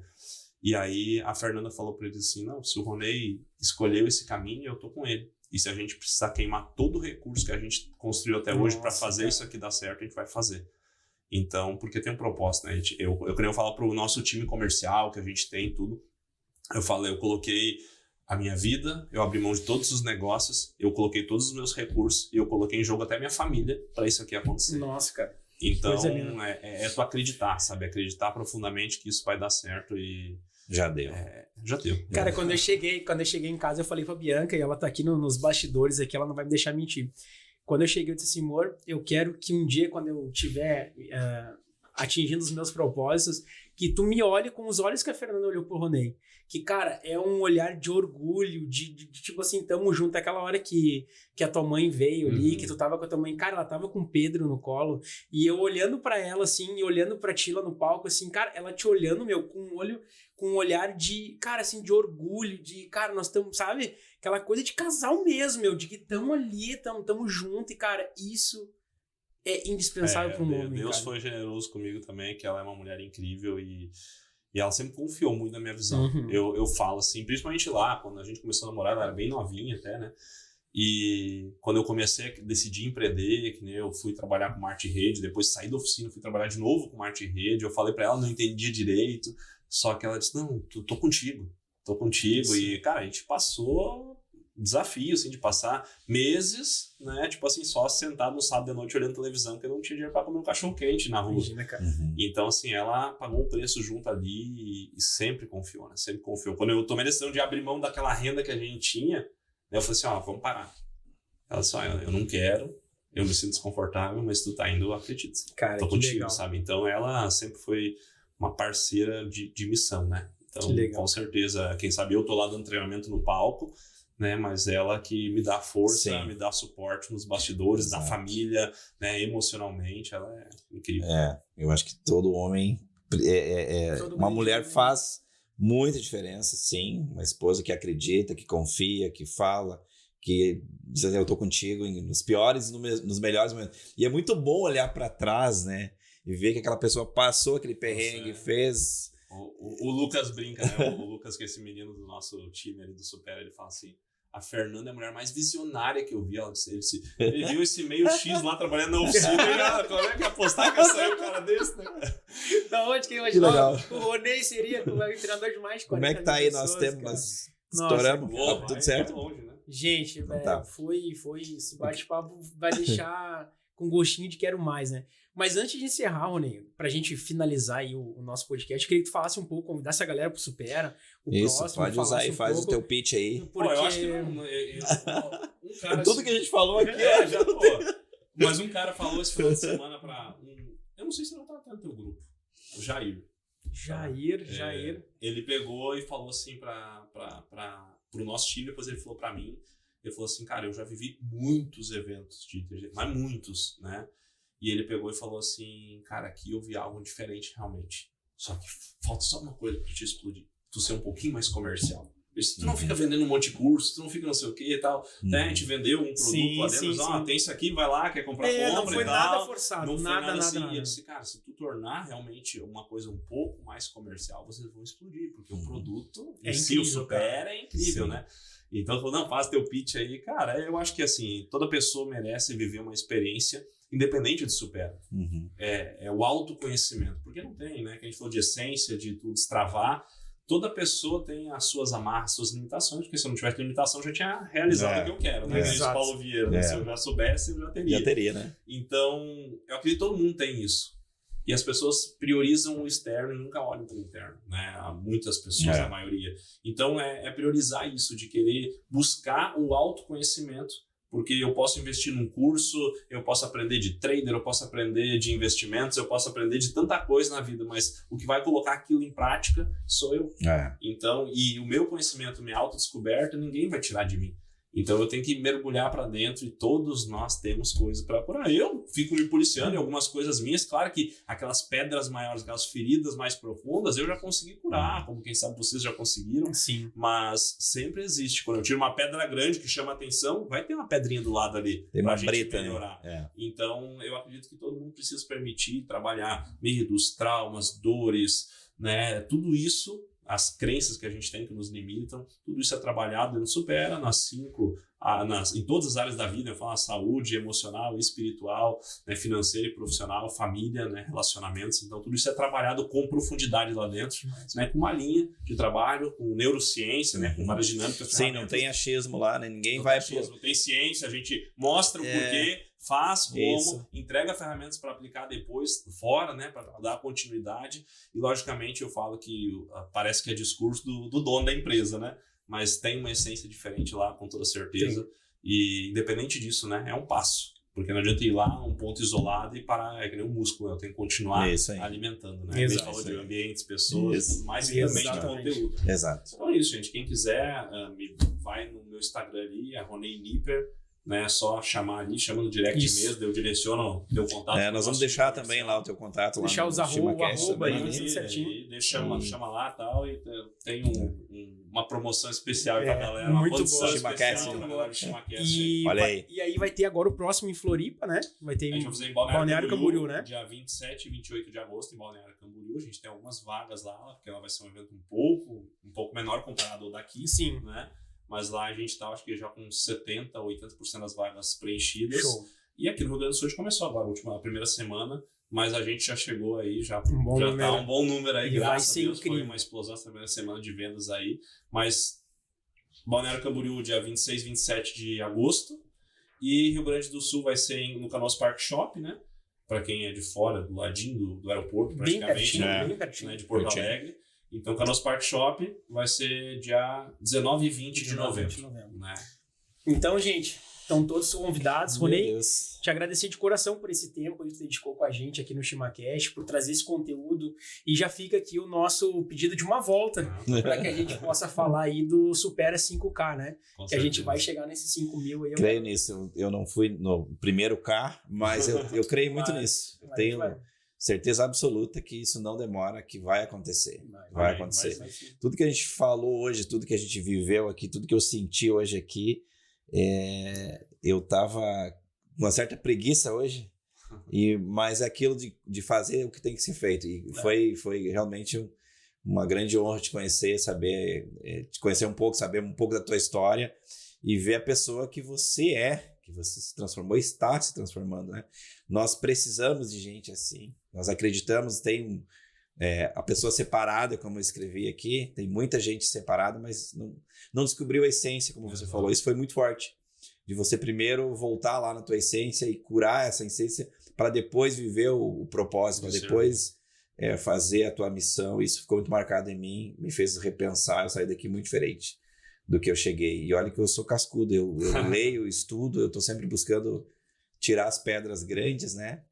E aí a Fernanda falou para ele assim, não, se o Ronei escolheu esse caminho, eu tô com ele. E se a gente precisar queimar todo o recurso que a gente construiu até hoje para fazer isso aqui dar certo, a gente vai fazer. Então, porque tem um propósito, né? Eu falo pro nosso time comercial que a gente tem tudo. Eu coloquei a minha vida, eu abri mão de todos os negócios, eu coloquei todos os meus recursos e eu coloquei em jogo até minha família para isso aqui acontecer. Nossa, cara. Então, tu acreditar, sabe? Acreditar profundamente que isso vai dar certo e... Já deu. Já deu. Cara, quando eu cheguei em casa, eu falei pra Bianca, e ela tá aqui nos bastidores aqui, ela não vai me deixar mentir. Quando eu cheguei, eu disse assim, amor, eu quero que um dia, quando eu estiver atingindo os meus propósitos, que tu me olhe com os olhos que a Fernanda olhou pro Ronei. Que, cara, é um olhar de orgulho, de tipo assim, tamo junto. Aquela hora que a tua mãe veio ali, que tu tava com a tua mãe, cara, ela tava com o Pedro no colo, e eu olhando pra ela, assim, e olhando pra ti lá no palco, assim, cara, ela te olhando, meu, com um olhar de, cara, assim, de orgulho, de, cara, nós estamos, sabe? Aquela coisa de casal mesmo, meu, de que tamo ali, tamo junto, e, cara, isso é indispensável pro homem, Deus cara. foi generoso comigo também, que ela é uma mulher incrível e ela sempre confiou muito na minha visão. Eu falo assim, principalmente lá, quando a gente começou a namorar, ela era bem novinha até, né? E quando eu comecei a decidir empreender, que nem eu fui trabalhar com marketing rede, depois saí da oficina, fui trabalhar de novo com marketing rede, eu falei pra ela, não entendia direito, só que ela disse, não, tô contigo. Sim. E, cara, a gente passou desafio, assim, de passar meses, né, tipo assim, só sentado no sábado de noite olhando televisão, porque eu não tinha dinheiro pra comer um cachorro quente na rua. Imagina, cara. Então, assim, ela pagou um preço junto ali e sempre confiou, né, sempre confiou. Quando eu tomei a decisão de abrir mão daquela renda que a gente tinha, né, eu falei assim, vamos parar. Ela disse, eu não quero, eu me sinto desconfortável, mas tu tá indo, eu acredito. Cara, tô que contigo, legal. sabe? Então, ela sempre foi uma parceira de missão, né? Então, com certeza, quem sabe eu tô lá dando treinamento no palco, né? Mas ela que me dá força, Sim. me dá suporte nos bastidores, da família, né? Emocionalmente, ela é incrível. Eu acho que todo homem... Todo uma mundo mulher tem- faz muita diferença, sim. Uma esposa que acredita, que confia, que fala, que diz assim, eu tô contigo nos piores e nos melhores momentos. E é muito bom olhar para trás, né? E ver que aquela pessoa passou aquele perrengue, fez... O Lucas brinca, né? O Lucas, que é esse menino do nosso time ali do Supera, ele fala assim: a Fernanda é a mulher mais visionária que eu vi. Ele viu esse meio X lá trabalhando na oficina e já, como é que ia apostar que ia sair um cara desse, né? Da onde que eu Que legal. imaginava? O Ronei seria o treinador de mais de 40 Como é que tá aí? pessoas, Nós temos... cara. Nós Nossa, estouramos? Boa, Tá tudo certo? vai longe, né? Gente, Então tá. foi esse bate-papo vai deixar com gostinho de quero mais, né? Mas antes de encerrar, Rony, pra gente finalizar aí o nosso podcast, eu queria que tu falasse um pouco, convidasse a galera pro Supera, o Isso, próximo. pode usar falasse aí, um faz pouco, o teu pitch aí. Porque... Pô, eu acho que um cara Tudo que a gente falou aqui, já, pô. Mas um cara falou esse final de semana pra eu não sei se não tá no teu grupo, o Jair. Jair. Ele pegou e falou assim pro nosso time, depois ele falou pra mim, ele falou assim, cara, eu já vivi muitos eventos de ITG, mas muitos, né? E ele pegou e falou assim, cara, aqui eu vi algo diferente realmente. Só que falta só uma coisa pra te explodir. Tu ser um pouquinho mais comercial. Tu não fica vendendo um monte de curso, tu não fica não sei o que e tal. Né? A gente vendeu um produto lá dentro, mas, tem isso aqui, vai lá, quer comprar, compra não foi e tal. nada forçado, Não foi nada. assim. E ele disse, cara, se tu tornar realmente uma coisa um pouco mais comercial, vocês vão explodir, porque o produto É em si, incrível, o Supera, cara. é incrível, Sim. né? Então, ele falou, não, faz teu pitch aí. Cara, eu acho que assim, toda pessoa merece viver uma experiência independente de Supera. Uhum. É o autoconhecimento, porque não tem, né? Que a gente falou de essência, de tudo destravar. Toda pessoa tem as suas amarras, as suas limitações, porque se eu não tivesse limitação, eu já tinha realizado o que eu quero, né? Como Paulo Vieira, né? Se eu já soubesse, eu já teria. Já teria, né? Então, eu acredito que todo mundo tem isso. E as pessoas priorizam o externo e nunca olham para o interno, né? Há muitas pessoas, a maioria. Então, é priorizar isso, de querer buscar o autoconhecimento, porque eu posso investir num curso, eu posso aprender de trader, eu posso aprender de investimentos, eu posso aprender de tanta coisa na vida, mas o que vai colocar aquilo em prática sou eu. Então, e o meu conhecimento, minha autodescoberta, ninguém vai tirar de mim. Então eu tenho que mergulhar para dentro e todos nós temos coisas para curar. Eu fico me policiando em algumas coisas minhas. Claro que aquelas pedras maiores, aquelas feridas mais profundas, eu já consegui curar, como quem sabe vocês já conseguiram. Sim. Mas sempre existe. Quando eu tiro uma pedra grande que chama atenção, vai ter uma pedrinha do lado ali Tem pra uma gente brita, melhorar. né? Então eu acredito que todo mundo precisa se permitir trabalhar medos, traumas, dores, né? Tudo isso, as crenças que a gente tem que nos limitam, tudo isso é trabalhado e nos supera em todas as áreas da vida. Eu falo a saúde emocional, espiritual, né, financeira e profissional, família, né, relacionamentos. Então tudo isso é trabalhado com profundidade lá dentro, né, com uma linha de trabalho, com neurociência, né, com várias dinâmicas. Sim, não tem achismo lá, né? Ninguém não vai... tem achismo, tem ciência, a gente mostra o porquê, faz como, Isso. entrega ferramentas para aplicar depois fora, né, para dar continuidade. E logicamente eu falo que parece que é discurso do dono da empresa, né, mas tem uma essência diferente lá, com toda certeza. Sim. E independente disso, né, é um passo, porque não adianta ir lá um ponto isolado e parar, é que nem um músculo, eu tenho que continuar alimentando, né? A gente falou de ambientes, pessoas, tudo mais, e também de conteúdo. Exato. Então é isso, gente, quem quiser, vai no meu Instagram ali, é Ronei Nipper, né? Só chamar ali, chama no direct mesmo, eu direciono o teu contato. Nós vamos deixar também lá o teu contato. Deixar lá os arroba aí, tudo certinho. Chama lá e tal, e tem uma promoção especial pra galera. Muito boa. Olha aí. E aí vai ter agora o próximo em Floripa, né? Vai ter a gente vai fazer em Balneário Camboriú, né? Dia 27 e 28 de agosto em Balneário Camboriú. A gente tem algumas vagas lá, porque ela vai ser um evento um pouco menor comparado ao daqui. Sim. Né? Mas lá a gente tá, acho que já com 70% a 80% das vagas preenchidas. Show. E aqui no Rio Grande do Sul começou agora, a primeira semana, mas a gente já chegou aí, já tá um bom número aí, graças a Deus. Incrível. Foi uma explosão essa primeira semana de vendas aí. Mas Balneário Camboriú, dia 26 e 27 de agosto. E Rio Grande do Sul vai ser no Canoas Park Shop, né? Para quem é de fora, do ladinho do aeroporto, praticamente, bem pertinho, né? De Porto Alegre. Então, Canoas Park Shop vai ser dia 19 e 20 de novembro. Né? Então, gente, Estão todos convidados. Meu Ronei, Deus. te agradecer de coração por esse tempo que você dedicou com a gente aqui no ChimaCast, por trazer esse conteúdo. E já fica aqui o nosso pedido de uma volta, para que a gente possa falar aí do Supera 5K, né? Com Que a gente certeza. vai chegar nesses 5 mil aí. Creio nisso. Eu não fui no primeiro K, mas eu creio muito Vai, nisso. Eu vai, tenho vai. certeza absoluta que isso não demora, que vai acontecer. Vai Amém, acontecer. vai sim. Tudo que a gente falou hoje, tudo que a gente viveu aqui, tudo que eu senti hoje aqui, eu tava com uma certa preguiça hoje, mas é aquilo de fazer o que tem que ser feito. E foi realmente uma grande honra te conhecer, te conhecer um pouco, saber um pouco da tua história e ver a pessoa que você se transformou, está se transformando, né? Nós precisamos de gente assim. Nós acreditamos, tem a pessoa separada, como eu escrevi aqui, tem muita gente separada, mas não descobriu a essência, como você falou. Isso foi muito forte. De você primeiro voltar lá na tua essência e curar essa essência para depois viver o propósito, para depois fazer a tua missão. Isso ficou muito marcado em mim, me fez repensar, eu saí daqui muito diferente do que eu cheguei. E olha que eu sou cascudo, eu leio, estudo, eu estou sempre buscando tirar as pedras grandes, né?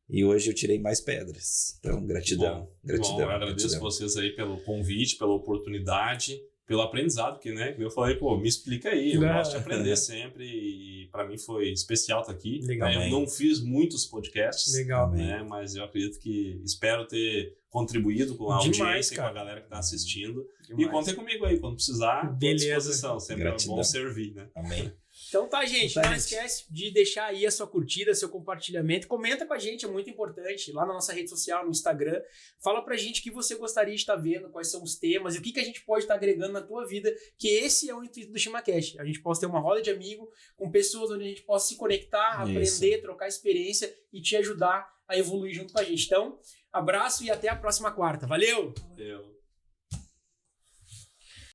E hoje eu tirei mais pedras. Então, gratidão. Gratidão. Eu agradeço vocês aí pelo convite, pela oportunidade, pelo aprendizado, que, né, eu falei, me explica aí, eu gosto de aprender sempre e para mim foi especial estar aqui. Legal, Eu não fiz muitos podcasts, Legal, né, mas eu acredito que espero ter contribuído com a audiência e com a galera que está assistindo. Demais. E contem comigo aí, quando precisar, tô à Beleza. disposição. Sempre Gratidão. é bom servir, né? Amém. Então tá, gente. Tá, Não gente. esquece de deixar aí a sua curtida, seu compartilhamento. Comenta com a gente, é muito importante. Lá na nossa rede social, no Instagram. Fala pra gente o que você gostaria de estar vendo, quais são os temas e o que a gente pode estar agregando na tua vida, que esse é o intuito do ChimaCast. A gente possa ter uma roda de amigo com pessoas onde a gente possa se conectar, Isso. aprender, trocar experiência e te ajudar a evoluir junto com a gente. Então, abraço e até a próxima quarta. Valeu! Eu